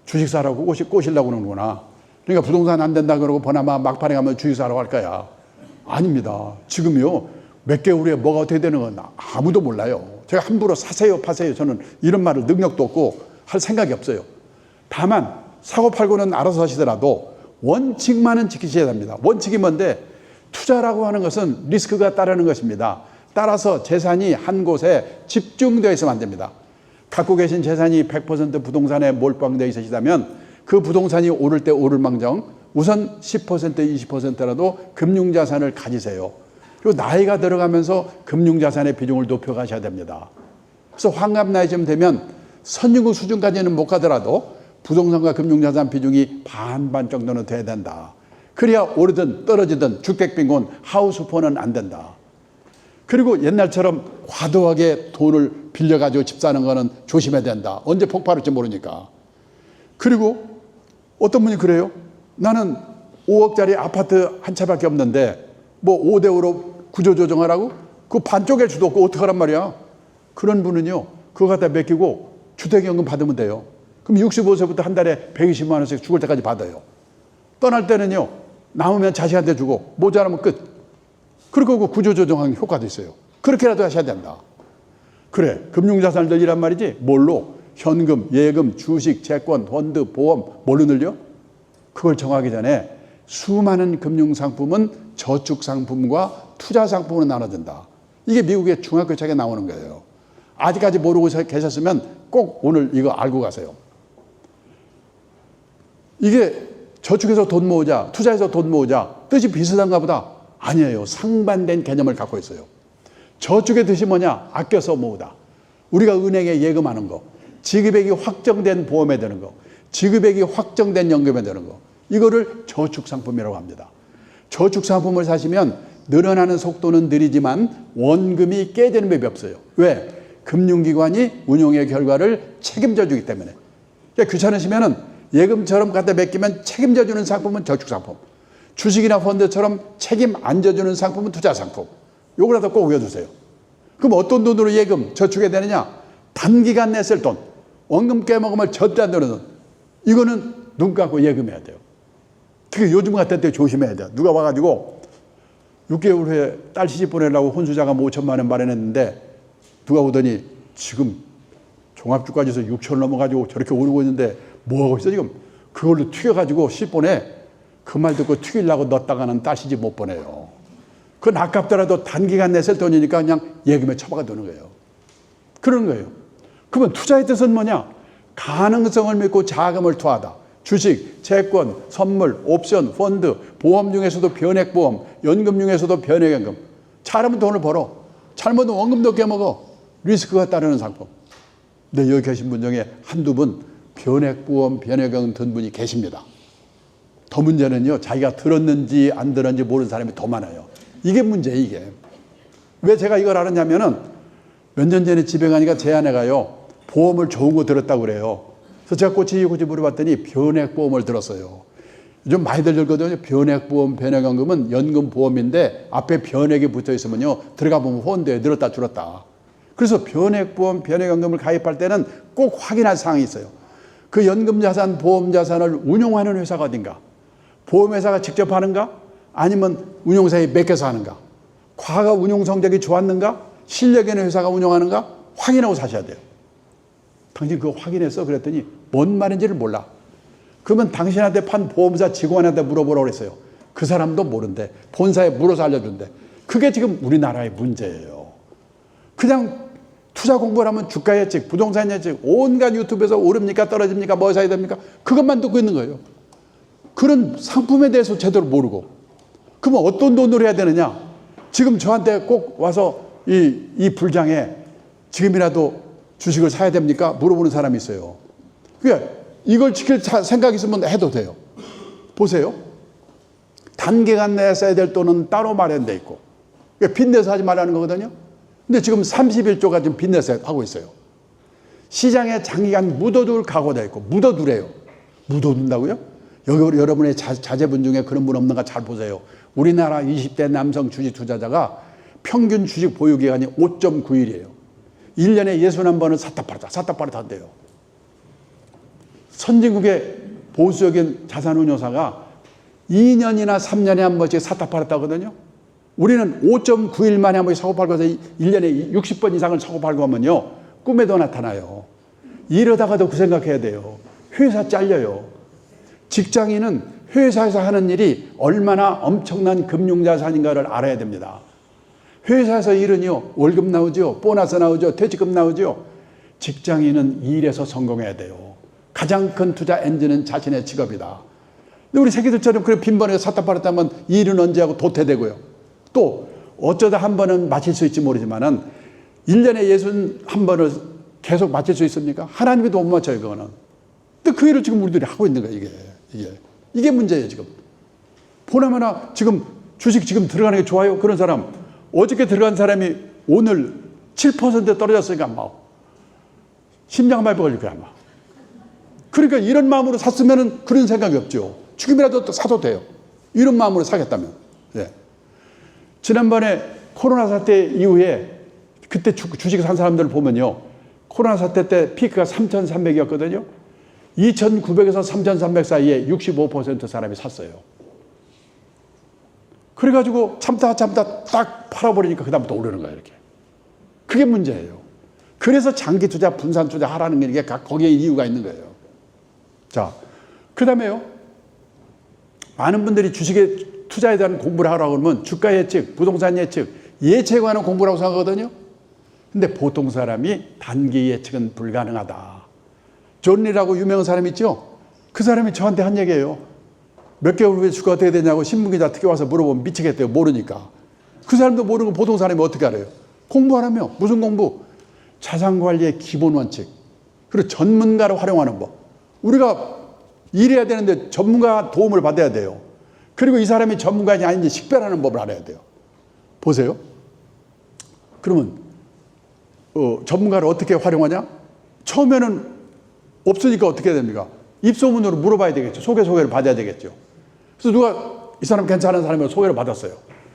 주식 사라고 꼬시려고 그러는구나. 그러니까 부동산 안 된다 그러고 보나마 막판에 가면 주식 사라고 할 거야. 아닙니다. 지금요, 몇 개월 후에 뭐가 어떻게 되는 건 아무도 몰라요. 제가 함부로 사세요 파세요 저는 이런 말을 능력도 없고 할 생각이 없어요. 다만 사고 팔고는 알아서 하시더라도 원칙만은 지키셔야 됩니다. 원칙이 뭔데? 투자라고 하는 것은 리스크가 따르는 것입니다. 따라서 재산이 한 곳에 집중되어 있으면 안 됩니다. 갖고 계신 재산이 100% 부동산에 몰빵되어 있으시다면 그 부동산이 오를 때 오를 망정 우선 10% 20%라도 금융자산을 가지세요. 그리고 나이가 들어가면서 금융자산의 비중을 높여가셔야 됩니다. 그래서 환갑 나이쯤 되면 선진국 수준까지는 못 가더라도 부동산과 금융자산 비중이 반반 정도는 돼야 된다. 그래야 오르든 떨어지든 주택빈곤 하우스폰은 안 된다. 그리고 옛날처럼 과도하게 돈을 빌려가지고 집 사는 거는 조심해야 된다. 언제 폭발할지 모르니까. 그리고 어떤 분이 그래요. 나는 5억짜리 아파트 한 채밖에 없는데 뭐 5대5로 구조조정하라고? 그 반쪽일 수도 없고 어떡하란 말이야. 그런 분은요, 그거 갖다 맡기고 주택연금 받으면 돼요. 그럼 65세부터 한 달에 120만 원씩 죽을 때까지 받아요. 떠날 때는요, 남으면 자식한테 주고 모자라면 끝. 그리고 그 구조조정하는 효과도 있어요. 그렇게라도 하셔야 된다. 그래, 금융자산을 늘리란 말이지. 뭘로? 현금, 예금, 주식, 채권, 펀드, 보험 뭘로 늘려? 그걸 정하기 전에 수많은 금융상품은 저축상품과 투자상품으로 나눠진다. 이게 미국의 중학교 책에 나오는 거예요. 아직까지 모르고 계셨으면 꼭 오늘 이거 알고 가세요. 이게 저축해서 돈 모으자, 투자해서 돈 모으자 뜻이 비슷한가 보다. 아니에요. 상반된 개념을 갖고 있어요. 저축의 뜻이 뭐냐? 아껴서 모으다. 우리가 은행에 예금하는 거, 지급액이 확정된 보험에 드는 거, 지급액이 확정된 연금에 드는 거, 이거를 저축상품이라고 합니다. 저축상품을 사시면 늘어나는 속도는 느리지만 원금이 깨지는 법이 없어요. 왜? 금융기관이 운용의 결과를 책임져 주기 때문에. 그러니까 귀찮으시면은 예금처럼 갖다 맡기면 책임져 주는 상품은 저축상품, 주식이나 펀드처럼 책임 안 져주는 상품은 투자상품. 요거라도 꼭 외워두세요. 그럼 어떤 돈으로 예금, 저축해야 되느냐? 단기간 내 쓸 돈, 원금 깨먹으면 절대 안 되는 돈. 이거는 눈 감고 예금해야 돼요. 특히 요즘 같은 때 조심해야 돼요. 누가 와가지고 6개월 후에 딸 시집 보내려고 혼수자금 5천만 원 마련했는데 누가 오더니 지금 종합주가지수 6천 넘어가지고 저렇게 오르고 있는데 뭐하고 있어 지금? 그걸로 튀겨가지고 시집 보내. 그 말 듣고 튀기려고 넣었다가는 딸 시집 못 보내요. 그건 아깝더라도 단기간 내 쓸 돈이니까 그냥 예금에 처박아 두는 거예요. 그런 거예요. 그러면 투자의 뜻은 뭐냐? 가능성을 믿고 자금을 투하하다. 주식, 채권, 선물, 옵션, 펀드, 보험 중에서도 변액보험, 연금 중에서도 변액연금. 잘하면 돈을 벌어. 잘못은 원금도 깨먹어. 리스크가 따르는 상품. 근데 여기 계신 분 중에 한두 분 변액보험, 변액연금 든 분이 계십니다. 더 문제는요, 자기가 들었는지 안 들었는지 모르는 사람이 더 많아요. 이게 문제예요, 이게. 왜 제가 이걸 알았냐면은 몇 년 전에 집에 가니까 제 아내가요, 보험을 좋은 거 들었다고 그래요. 그래서 제가 꼬치 물어봤더니 변액보험을 들었어요. 요즘 많이들 들거든요. 변액보험, 변액연금은 연금보험인데 앞에 변액이 붙어 있으면요, 들어가 보면 펀드에 늘었다 줄었다. 그래서 변액보험, 변액연금을 가입할 때는 꼭 확인할 사항이 있어요. 그 연금자산, 보험자산을 운용하는 회사가 어딘가? 보험회사가 직접 하는가? 아니면 운용사에 맡겨서 하는가? 과거 운용 성적이 좋았는가? 실력 있는 회사가 운용하는가? 확인하고 사셔야 돼요. 당신 그거 확인했어? 그랬더니 뭔 말인지를 몰라. 그러면 당신한테 판 보험사 직원한테 물어보라고 그랬어요. 그 사람도 모른대. 본사에 물어서 알려준대. 그게 지금 우리나라의 문제예요. 그냥 투자 공부를 하면 주가 예측, 부동산 예측, 온갖 유튜브에서 오릅니까 떨어집니까 뭐 사야 됩니까 그것만 듣고 있는 거예요. 그런 상품에 대해서 제대로 모르고. 그러면 어떤 돈으로 해야 되느냐. 지금 저한테 꼭 와서 이 불장에 지금이라도 주식을 사야 됩니까 물어보는 사람이 있어요. 그러니까 이걸 지킬 생각 있으면 해도 돼요. 보세요. 단기간 내에 써야 될 돈은 따로 마련돼 있고, 그러니까 빚내서 하지 말라는 거거든요. 근데 지금 31조가 지금 빚내서 하고 있어요. 시장에 장기간 묻어둘 각오되어 있고, 묻어두래요. 묻어둔다고요? 여기 여러분의 자제분 중에 그런 분 없는가 잘 보세요. 우리나라 20대 남성 주식 투자자가 평균 주식 보유 기간이 5.9일이에요. 1년에 61번은 샀다 팔았다 한대요. 선진국의 보수적인 자산운용사가 2년이나 3년에 한 번씩 샀다 팔았다 하거든요. 우리는 5.9일 만에 한 번씩 사고 팔고 해서 1년에 60번 이상을 사고 팔고 하면요. 꿈에도 나타나요. 이러다가도 그 생각해야 돼요. 회사 잘려요. 직장인은 회사에서 하는 일이 얼마나 엄청난 금융자산인가를 알아야 됩니다. 회사에서 일은요. 월급 나오죠. 보너스 나오죠. 퇴직금 나오죠. 직장인은 일에서 성공해야 돼요. 가장 큰 투자 엔진은 자신의 직업이다. 근데 우리 새끼들처럼 그래 빈번하게 샀다 팔았다면 일은 언제 하고 도태되고요. 또 어쩌다 한 번은 마칠 수 있지 모르지만은 1년에 61번을 계속 마칠 수 있습니까? 하나님도 못 맞춰요, 그거는. 근데 그 일을 지금 우리들이 하고 있는 거예요, 이게 문제예요, 지금. 보나마나 지금 주식 지금 들어가는 게 좋아요? 그런 사람. 어저께 들어간 사람이 오늘 7% 떨어졌으니까 막 심장마비 걸릴 거야, 아마. 그러니까 이런 마음으로 샀으면 그런 생각이 없죠. 지금이라도 또 사도 돼요. 이런 마음으로 사겠다면. 예. 지난번에 코로나 사태 이후에 그때 주식 산 사람들을 보면요. 코로나 사태 때 피크가 3,300이었거든요. 2,900에서 3,300 사이에 65% 사람이 샀어요. 그래가지고 참다 딱 팔아버리니까 그다음부터 오르는 거예요, 이렇게. 그게 문제예요. 그래서 장기 투자, 분산 투자 하라는 게 거기에 이유가 있는 거예요. 자, 그 다음에요. 많은 분들이 주식에 투자에 대한 공부를 하라고 그러면 주가 예측, 부동산 예측, 예측에 관한 공부라고 생각하거든요. 근데 보통 사람이 단기 예측은 불가능하다. 존리라고 유명한 사람 있죠? 그 사람이 저한테 한 얘기예요. 몇 개월 후에 주가 어떻게 되냐고 신문기자 특히 와서 물어보면 미치겠대요. 모르니까. 그 사람도 모르고 보통 사람이 어떻게 알아요? 공부하라며. 무슨 공부? 자산관리의 기본 원칙. 그리고 전문가를 활용하는 법. 우리가 일해야 되는데 전문가 도움을 받아야 돼요. 그리고 이 사람이 전문가인지 아닌지 식별하는 법을 알아야 돼요. 보세요. 그러면 전문가를 어떻게 활용하냐? 처음에는 없으니까 어떻게 해야 됩니까? 입소문으로 물어봐야 되겠죠. 소개를 받아야 되겠죠. 그래서 누가 이 사람 괜찮은 사람이라고 소개를 받았어요.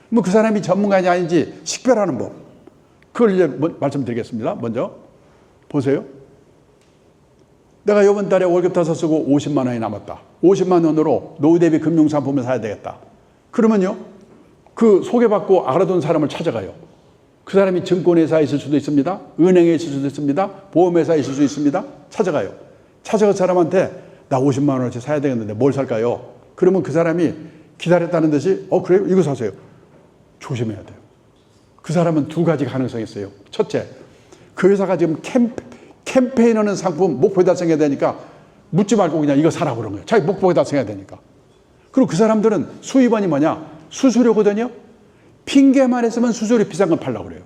뭐 그 사람이 전문가인지 아닌지 식별하는 법. 그걸 이제 말씀드리겠습니다. 먼저 보세요. 내가 이번 달에 월급 다 쓰고 50만 원이 남았다. 50만 원으로 노후 대비 금융상품을 사야 되겠다. 그러면요. 그 소개받고 알아둔 사람을 찾아가요. 그 사람이 증권회사에 있을 수도 있습니다. 은행에 있을 수도 있습니다. 보험회사에 있을 수도 있습니다. 찾아가요. 찾아간 사람한테 나 50만 원어치 사야 되겠는데 뭘 살까요? 그러면 그 사람이 기다렸다는 듯이 그래요? 이거 사세요. 조심해야 돼요. 그 사람은 두 가지 가능성이 있어요. 첫째, 그 회사가 지금 캠페인하는 상품 목표에 달성해야 되니까 묻지 말고 그냥 이거 사라고 그런 거예요. 자기 목표에 달성해야 되니까. 그리고 그 사람들은 수입원이 뭐냐? 수수료거든요. 핑계만 했으면 수수료 비싼 건 팔라고 그래요.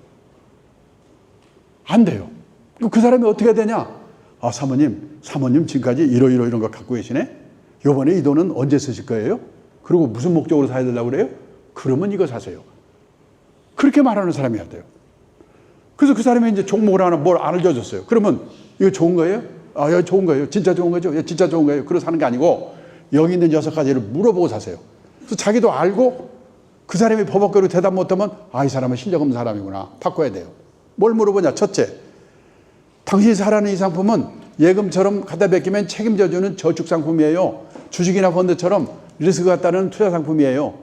안 돼요. 그 사람이 어떻게 해야 되냐? 아, 사모님 지금까지 이런 거 갖고 계시네? 요번에 이 돈은 언제 쓰실 거예요? 그리고 무슨 목적으로 사야 되려고 그래요? 그러면 이거 사세요. 그렇게 말하는 사람이어야 돼요. 그래서 그 사람이 이제 종목을 하나 뭘 알려줬어요. 그러면 이거 좋은 거예요? 아, 이거 좋은 거예요. 진짜 좋은 거죠? 예, 진짜 좋은 거예요. 그래서 사는 게 아니고 여기 있는 6가지를 물어보고 사세요. 그래서 자기도 알고 그 사람이 버벅거리고 대답 못하면 이 사람은 실력 없는 사람이구나. 바꿔야 돼요. 뭘 물어보냐? 첫째, 당신이 사라는 이 상품은 예금처럼 갖다 베끼면 책임져주는 저축상품이에요. 주식이나 펀드처럼 리스크가 따르는 투자상품이에요.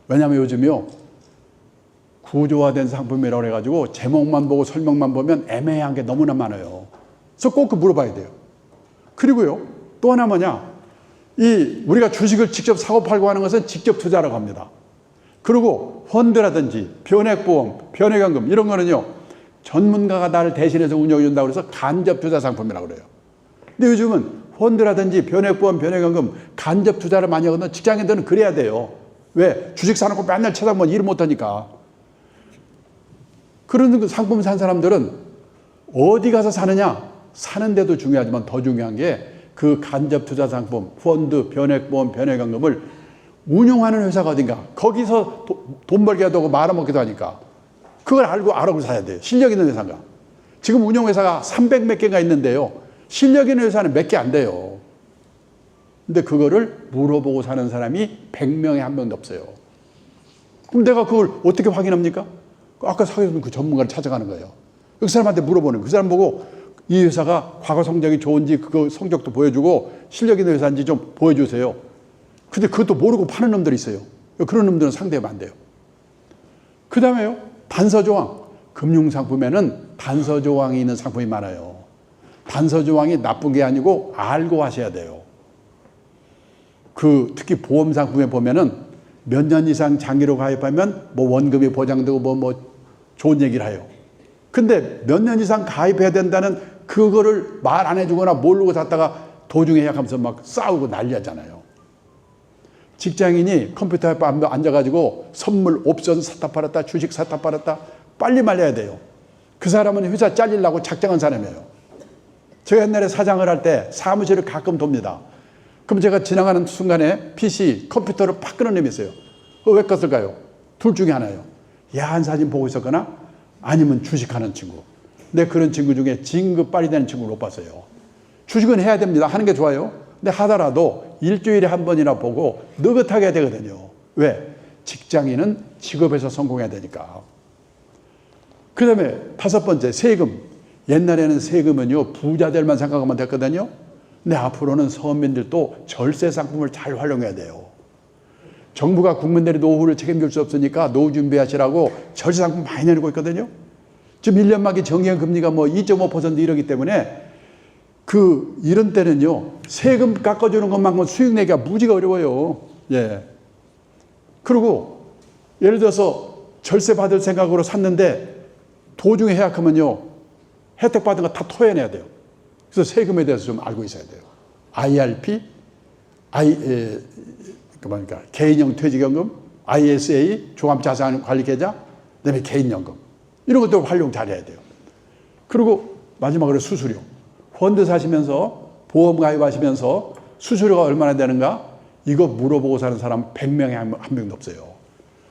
왜냐하면 요즘요. 구조화된 상품이라고 해가지고 제목만 보고 설명만 보면 애매한 게 너무나 많아요. 그래서 꼭 물어봐야 돼요. 그리고요. 또 하나 뭐냐. 우리가 주식을 직접 사고 팔고 하는 것은 직접 투자라고 합니다. 그리고 펀드라든지 변액보험, 변액연금 이런 거는요. 전문가가 나를 대신해서 운영해 준다고 그래서 간접 투자 상품이라고 그래요. 근데 요즘은 펀드라든지 변액보험, 변액연금 간접 투자를 많이 하거든. 직장인들은 그래야 돼요. 왜? 주식 사놓고 맨날 쳐다보면 일 못하니까. 그런 상품 산 사람들은 어디 가서 사느냐? 사는 데도 중요하지만 더 중요한 게 그 간접 투자 상품, 펀드, 변액보험, 변액연금을 운용하는 회사가 어딘가. 거기서 돈 벌게 하고 말아먹기도 하니까. 그걸 알고 사야 돼요. 실력 있는 회사가. 지금 운용회사가 300 몇 개가 있는데요. 실력 있는 회사는 몇 개 안 돼요. 근데 그거를 물어보고 사는 사람이 100명에 한 명도 없어요. 그럼 내가 그걸 어떻게 확인합니까? 아까 사귀었던 그 전문가를 찾아가는 거예요. 그 사람한테 물어보는 거예요. 그 사람 보고 이 회사가 과거 성적이 좋은지 그거 성적도 보여주고 실력 있는 회사인지 좀 보여주세요. 근데 그것도 모르고 파는 놈들이 있어요. 그런 놈들은 상대하면 안 돼요. 그 다음에요. 단서조항. 금융상품에는 단서조항이 있는 상품이 많아요. 단서조항이 나쁜 게 아니고 알고 하셔야 돼요. 특히 보험상품에 보면은 몇 년 이상 장기로 가입하면 뭐 원금이 보장되고 뭐 좋은 얘기를 해요. 근데 몇 년 이상 가입해야 된다는 그거를 말 안 해주거나 모르고 샀다가 도중에 약하면서 막 싸우고 난리하잖아요. 직장인이 컴퓨터 앞에 앉아가지고 선물, 옵션 샀다 팔았다, 주식 샀다 팔았다 빨리 말려야 돼요. 그 사람은 회사 잘리려고 작정한 사람이에요. 제가 옛날에 사장을 할 때 사무실을 가끔 돕니다. 그럼 제가 지나가는 순간에 PC, 컴퓨터를 팍 끊어내면서요. 왜 껐을까요? 둘 중에 하나예요. 야한 사진 보고 있었거나 아니면 주식하는 친구. 근데 그런 친구 중에 진급 빨리 되는 친구를 못 봤어요. 주식은 해야 됩니다. 하는 게 좋아요. 근데 하더라도 일주일에 한 번이나 보고 느긋하게 해야 되거든요. 왜? 직장인은 직업에서 성공해야 되니까. 그 다음에 5번째, 세금. 옛날에는 세금은요, 부자들만 생각하면 됐거든요. 근데 앞으로는 서민들도 절세 상품을 잘 활용해야 돼요. 정부가 국민들의 노후를 책임질 수 없으니까 노후 준비하시라고 절세 상품 많이 내놓고 있거든요. 지금 1년 만기 정기형 금리가 뭐 2.5% 이러기 때문에 이런 때는요, 세금 깎아주는 것만큼 수익 내기가 무지가 어려워요. 예. 그리고 예를 들어서 절세 받을 생각으로 샀는데 도중에 해약하면요, 혜택 받은 거 다 토해내야 돼요. 그래서 세금에 대해서 좀 알고 있어야 돼요. IRP, 개인형 퇴직연금, ISA, 종합자산관리계좌, 그다음에 개인연금. 이런 것도 활용 잘해야 돼요. 그리고 마지막으로 수수료. 펀드 사시면서 보험 가입하시면서 수수료가 얼마나 되는가? 이거 물어보고 사는 사람 100명에 한 명도 없어요.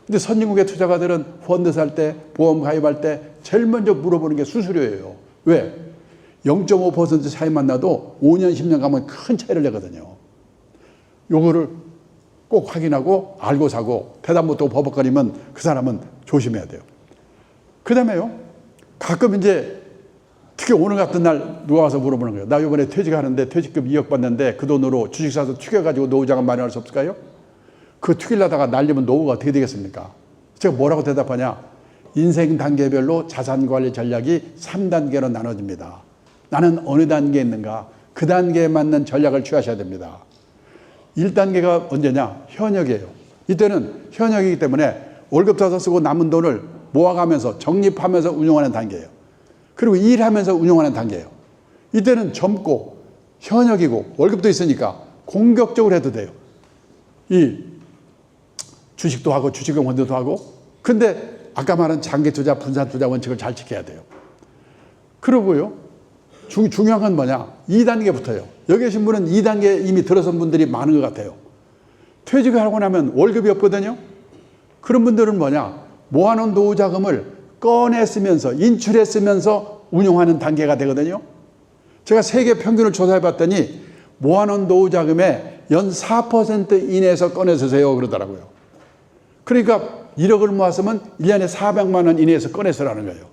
근데 선진국의 투자가들은 펀드 살 때, 보험 가입할 때 제일 먼저 물어보는 게 수수료예요. 왜? 0.5% 차이만 나도 5년, 10년 가면 큰 차이를 내거든요. 요거를 꼭 확인하고 알고 사고 대답 못하고 버벅거리면 그 사람은 조심해야 돼요. 그 다음에요. 가끔 이제 특히 오늘 같은 날 누가 와서 물어보는 거예요. 나 이번에 퇴직하는데 퇴직금 2억 받는데 그 돈으로 주식 사서 튀겨가지고 노후자금 마련할 수 없을까요? 그 튀기려다가 날리면 노후가 어떻게 되겠습니까? 제가 뭐라고 대답하냐? 인생 단계별로 자산관리 전략이 3단계로 나눠집니다. 나는 어느 단계에 있는가? 그 단계에 맞는 전략을 취하셔야 됩니다. 1단계가 언제냐? 현역이에요. 이때는 현역이기 때문에 월급 타서 쓰고 남은 돈을 모아가면서 적립하면서 운용하는 단계예요. 그리고 일하면서 운용하는 단계예요. 이때는 젊고 현역이고 월급도 있으니까 공격적으로 해도 돼요. 이 주식도 하고 주식형 펀드도 하고. 근데 아까 말한 장기 투자, 분산 투자 원칙을 잘 지켜야 돼요. 그러고요. 중요한 건 뭐냐? 2단계부터요. 여기 계신 분은 2단계 이미 들어선 분들이 많은 것 같아요. 퇴직을 하고 나면 월급이 없거든요. 그런 분들은 뭐냐? 모아놓은 노후 자금을 꺼내쓰면서 인출했으면서 운용하는 단계가 되거든요. 제가 세계 평균을 조사해 봤더니 모아놓은 노후 자금의 연 4% 이내에서 꺼내쓰세요 그러더라고요. 그러니까 1억을 모았으면 1년에 400만 원 이내에서 꺼내쓰라는 거예요.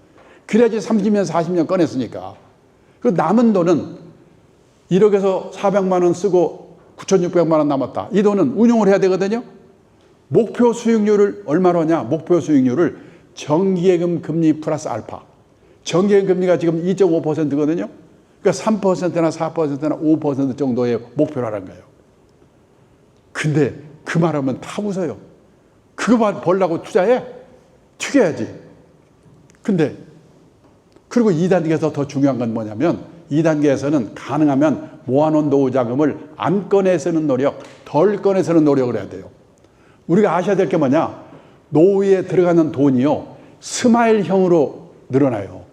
그래야지 30년 40년 꺼냈으니까. 그 남은 돈은 1억에서 400만 원 쓰고 9,600만 원 남았다. 이 돈은 운용을 해야 되거든요. 목표 수익률을 얼마로 하냐? 목표 수익률을 정기예금 금리 플러스 알파. 정기예금 금리가 지금 2.5%거든요. 그러니까 3%나 4%나 5% 정도의 목표를 하는 거예요. 근데 그 말하면 다 웃어요. 그거 벌려고 투자해? 튀겨야지. 근데 그리고 2단계에서 더 중요한 건 뭐냐면 2단계에서는 가능하면 모아놓은 노후 자금을 안 꺼내 쓰는 노력, 덜 꺼내 쓰는 노력을 해야 돼요. 우리가 아셔야 될 게 뭐냐? 노후에 들어가는 돈이요, 스마일형으로 늘어나요.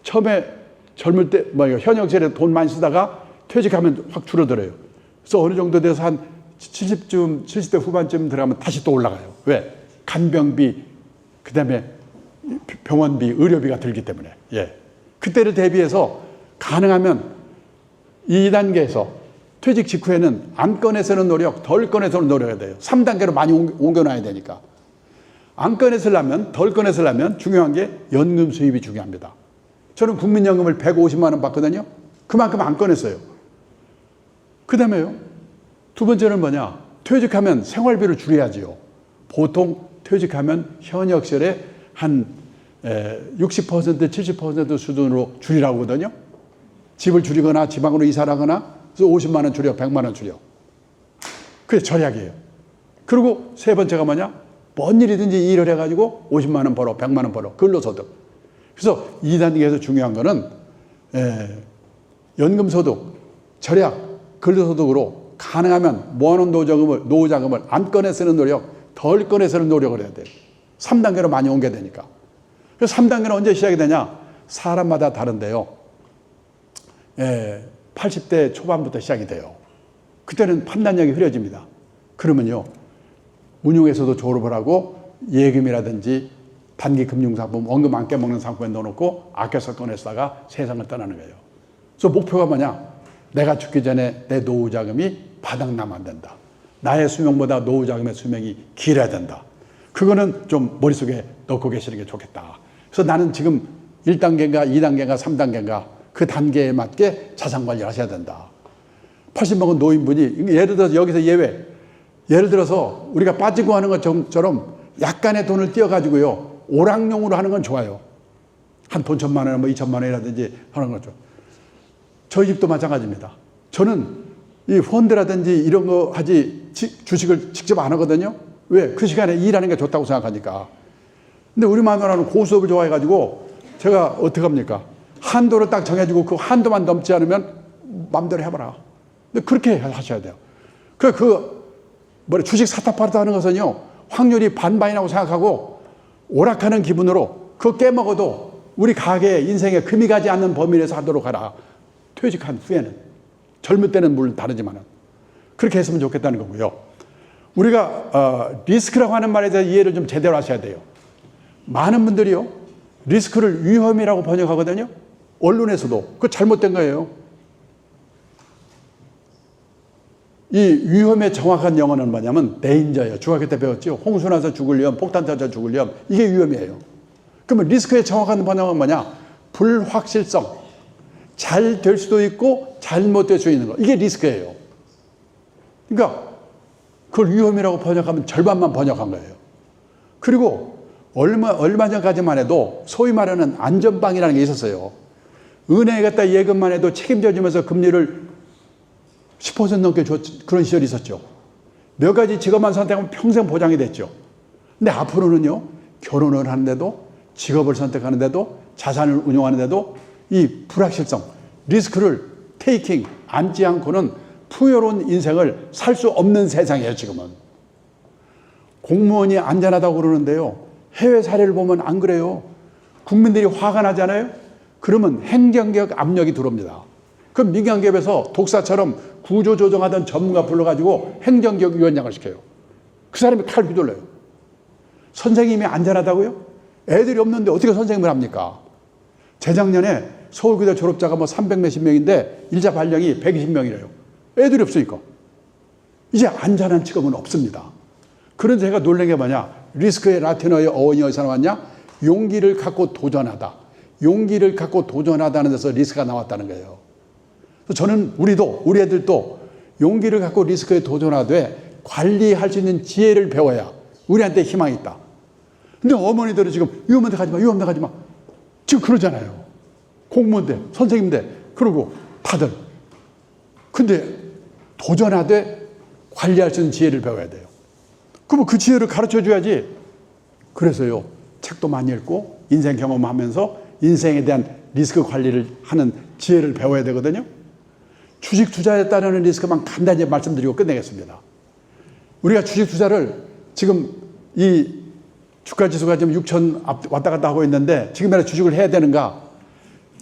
처음에 젊을 때, 현역 시절에 돈 많이 쓰다가 퇴직하면 확 줄어들어요. 그래서 어느 정도 돼서 한 70대 후반쯤 들어가면 다시 또 올라가요. 왜? 간병비, 그 다음에 병원비, 의료비가 들기 때문에. 예. 그때를 대비해서 가능하면 2단계에서 퇴직 직후에는 안 꺼내 쓰는 노력, 덜 꺼내 쓰는 노력해야 돼요. 3단계로 많이 옮겨놔야 되니까. 안 꺼내 쓰려면, 덜 꺼내 쓰려면 중요한 게 연금 수입이 중요합니다. 저는 국민연금을 150만 원 받거든요. 그만큼 안 꺼냈어요. 그 다음에요, 두 번째는 뭐냐? 퇴직하면 생활비를 줄여야지요. 보통 퇴직하면 현역 시절에 한 60%, 70% 수준으로 줄이라고 하거든요. 집을 줄이거나 지방으로 이사를 하거나, 그래서 50만 원 줄여, 100만 원 줄여. 그게 절약이에요. 그리고 세 번째가 뭐냐? 뭔 일이든지 일을 해가지고 50만 원 벌어, 100만 원 벌어. 근로소득. 그래서 2단계에서 중요한 거는 연금소득, 절약, 근로소득으로 가능하면 모아놓은 노후 자금을 안 꺼내 쓰는 노력, 덜 꺼내 쓰는 노력을 해야 돼요. 3단계로 많이 옮겨야 되니까. 그래서 3단계는 언제 시작이 되냐? 사람마다 다른데요. 80대 초반부터 시작이 돼요. 그때는 판단력이 흐려집니다. 그러면요, 운용에서도 졸업을 하고 예금이라든지 단기 금융상품, 원금 안 깨먹는 상품에 넣어놓고 아껴서 꺼내다가 세상을 떠나는 거예요. 그래서 목표가 뭐냐? 내가 죽기 전에 내 노후 자금이 바닥나면 안 된다. 나의 수명보다 노후 자금의 수명이 길어야 된다. 그거는 좀 머릿속에 넣고 계시는 게 좋겠다. 그래서 나는 지금 1단계인가 2단계인가 3단계인가 그 단계에 맞게 자산 관리를 하셔야 된다. 80 먹은 노인분이, 예를 들어서 여기서 예외, 예를 들어서 우리가 빠지고 하는 것처럼 약간의 돈을 띄어가지고요, 오락용으로 하는 건 좋아요. 한 돈 1,000만 원, 2,000만 원이라든지 하는 거죠. 저희 집도 마찬가지입니다. 저는 이 펀드라든지 이런 거 하지 주식을 직접 안 하거든요. 왜? 그 시간에 일하는 게 좋다고 생각하니까. 근데 우리 마누라는 고수업을 좋아해가지고 제가 어떻게 합니까? 한도를 딱 정해주고 그 한도만 넘지 않으면 마음대로 해봐라. 근데 그렇게 하셔야 돼요. 주식 사타파르타 하는 것은요, 확률이 반반이라고 생각하고 오락하는 기분으로 그거 깨먹어도 우리 가게에 인생에 금이 가지 않는 범위 내에서 하도록 하라. 퇴직한 후에는. 젊을 때는 물론 다르지만은. 그렇게 했으면 좋겠다는 거고요. 우리가 리스크라고 하는 말에 대해서 이해를 좀 제대로 하셔야 돼요. 많은 분들이요, 리스크를 위험이라고 번역하거든요. 언론에서도. 그거 잘못된 거예요. 이 위험의 정확한 영어는 뭐냐면 데인저예요. 중학교 때 배웠죠. 홍수 나서 죽을 위험, 폭탄 터져 죽을 위험. 이게 위험이에요. 그러면 리스크의 정확한 번역은 뭐냐? 불확실성. 잘 될 수도 있고 잘못될 수 있는 거. 이게 리스크예요. 그러니까 그걸 위험이라고 번역하면 절반만 번역한 거예요. 그리고 얼마 전까지만 해도 소위 말하는 안전빵이라는 게 있었어요. 은행에 갖다 예금만 해도 책임져 주면서 금리를 10% 넘게 그런 시절이 있었죠. 몇 가지 직업만 선택하면 평생 보장이 됐죠. 근데 앞으로는요, 결혼을 하는데도, 직업을 선택하는데도, 자산을 운용하는데도 이 불확실성, 리스크를 테이킹, 안지 않고는 풍요로운 인생을 살 수 없는 세상이에요, 지금은. 공무원이 안전하다고 그러는데요, 해외 사례를 보면 안 그래요. 국민들이 화가 나잖아요? 그러면 행정적 압력이 들어옵니다. 그럼 민간기업에서 독사처럼 구조조정하던 전문가 불러가지고 행정기획위원장을 시켜요. 그 사람이 칼 휘둘러요. 선생님이 안전하다고요? 애들이 없는데 어떻게 선생님을 합니까? 재작년에 서울교대 졸업자가 300몇십 명인데 일자 발령이 120명이래요. 애들이 없으니까. 이제 안전한 직업은 없습니다. 그런데 제가 놀란 게 뭐냐? 리스크의 라틴어의 어원이 어디서 나왔냐? 용기를 갖고 도전하다. 용기를 갖고 도전하다는 데서 리스크가 나왔다는 거예요. 저는 우리 애들도 용기를 갖고 리스크에 도전하되 관리할 수 있는 지혜를 배워야 우리한테 희망이 있다. 근데 어머니들은 지금 위험한 데 가지 마, 위험한 데 가지 마. 지금 그러잖아요. 공무원들, 선생님들, 그러고 다들. 근데 도전하되 관리할 수 있는 지혜를 배워야 돼요. 그러면 그 지혜를 가르쳐 줘야지. 그래서요, 책도 많이 읽고 인생 경험하면서 인생에 대한 리스크 관리를 하는 지혜를 배워야 되거든요. 주식 투자에 따르는 리스크만 간단히 말씀드리고 끝내겠습니다. 우리가 주식 투자를 지금 이 주가 지수가 지금 6천 왔다 갔다 하고 있는데 지금이라 주식을 해야 되는가?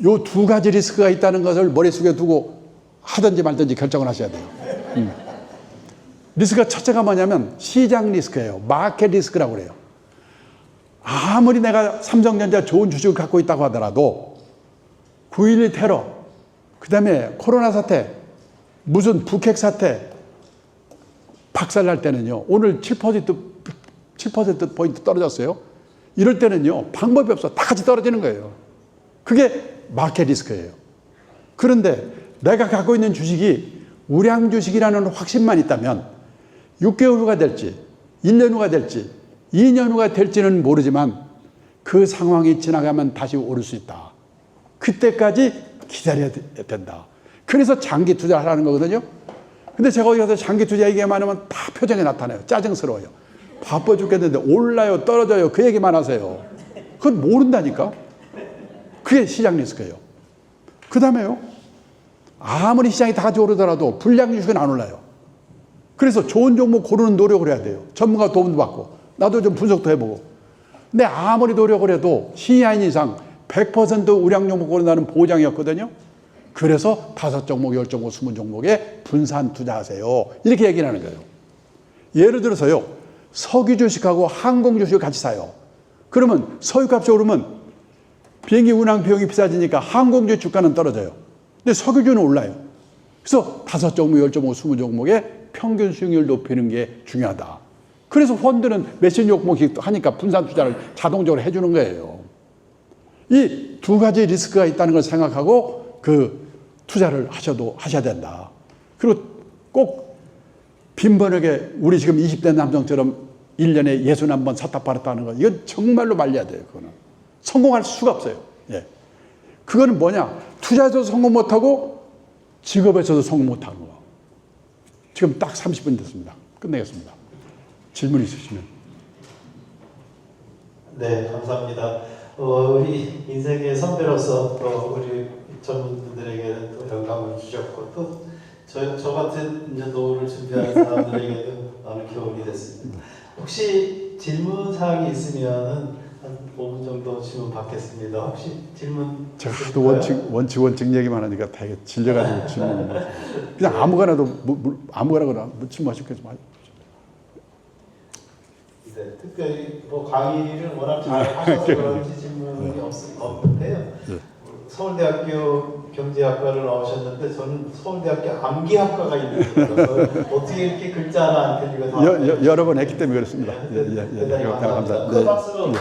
요 두 가지 리스크가 있다는 것을 머릿속에 두고 하든지 말든지 결정을 하셔야 돼요. 리스크가 첫째가 뭐냐면 시장 리스크예요. 마켓 리스크라고 그래요. 아무리 내가 삼성전자 좋은 주식을 갖고 있다고 하더라도 9.12 테러, 그 다음에 코로나 사태, 무슨 북핵 사태 박살날 때는요. 오늘 7%포인트 떨어졌어요. 이럴 때는요. 방법이 없어. 다 같이 떨어지는 거예요. 그게 마켓 리스크예요. 그런데 내가 갖고 있는 주식이 우량 주식이라는 확신만 있다면 6개월 후가 될지 1년 후가 될지 2년 후가 될지는 모르지만 그 상황이 지나가면 다시 오를 수 있다. 그때까지 기다려야 된다. 그래서 장기 투자를 하라는 거거든요. 근데 제가 어디 가서 장기 투자 얘기만 하면 다 표정이 나타나요. 짜증스러워요. 바빠 죽겠는데 올라요 떨어져요 그 얘기만 하세요. 그건 모른다니까. 그게 시장 리스크예요. 그 다음에요. 아무리 시장이 다 같이 오르더라도 불량 주식은 안 올라요. 그래서 좋은 종목 고르는 노력을 해야 돼요. 전문가 도움도 받고 나도 좀 분석도 해보고. 근데 아무리 노력을 해도 시야인 이상 100% 우량 종목 고른다는 보장이 없거든요. 그래서 5종목, 10종목, 20종목에 분산 투자하세요. 이렇게 얘기를 하는 거예요. 예를 들어서요. 석유 주식하고 항공 주식을 같이 사요. 그러면 석유값이 오르면 비행기 운항 비용이 비싸지니까 항공주 주가는 떨어져요. 근데 석유주는 올라요. 그래서 5종목, 10종목, 20종목의 평균 수익률 높이는 게 중요하다. 그래서 펀드는 몇십 종목씩 하니까 분산 투자를 자동적으로 해주는 거예요. 이 두 가지 리스크가 있다는 걸 생각하고 그 투자를 하셔야 된다. 그리고 꼭 빈번하게 우리 지금 20대 남성처럼 1년에 61번 사탁 팔았다는 거 이건 정말로 말려야 돼요. 그거는. 성공할 수가 없어요. 예. 그거는 뭐냐? 투자에서도 성공 못하고 직업에서도 성공 못하는 거. 지금 딱 30분 됐습니다. 끝내겠습니다. 질문 있으시면. 네, 감사합니다. 우리 인생의 선배로서 우리 전문들에게는 또 영감을 주셨고 또 저 같은 이제 노후를 준비하는 사람들에게도 많은 교훈이 됐습니다. 혹시 질문 사항이 있으면은 한 5분 정도 질문 받겠습니다. 혹시 질문? 제가 하도 원칙 얘기만 하니까 되게 질려가지고 질문을 못 그냥 아무거나도 아무거나 질문하시겠지 말. 네, 특별히 뭐 강의를 워낙 잘 하셔서 그런지 질문이 없는데요. 서울대학교 경제학과를 나오셨는데 저는 서울대학교 암기학과가 있는 거라서 어떻게 이렇게 글자 하나 안 틀리고 여러 번 했기 때문에 그렇습니다. 대단히 감사합니다. 큰 박수로.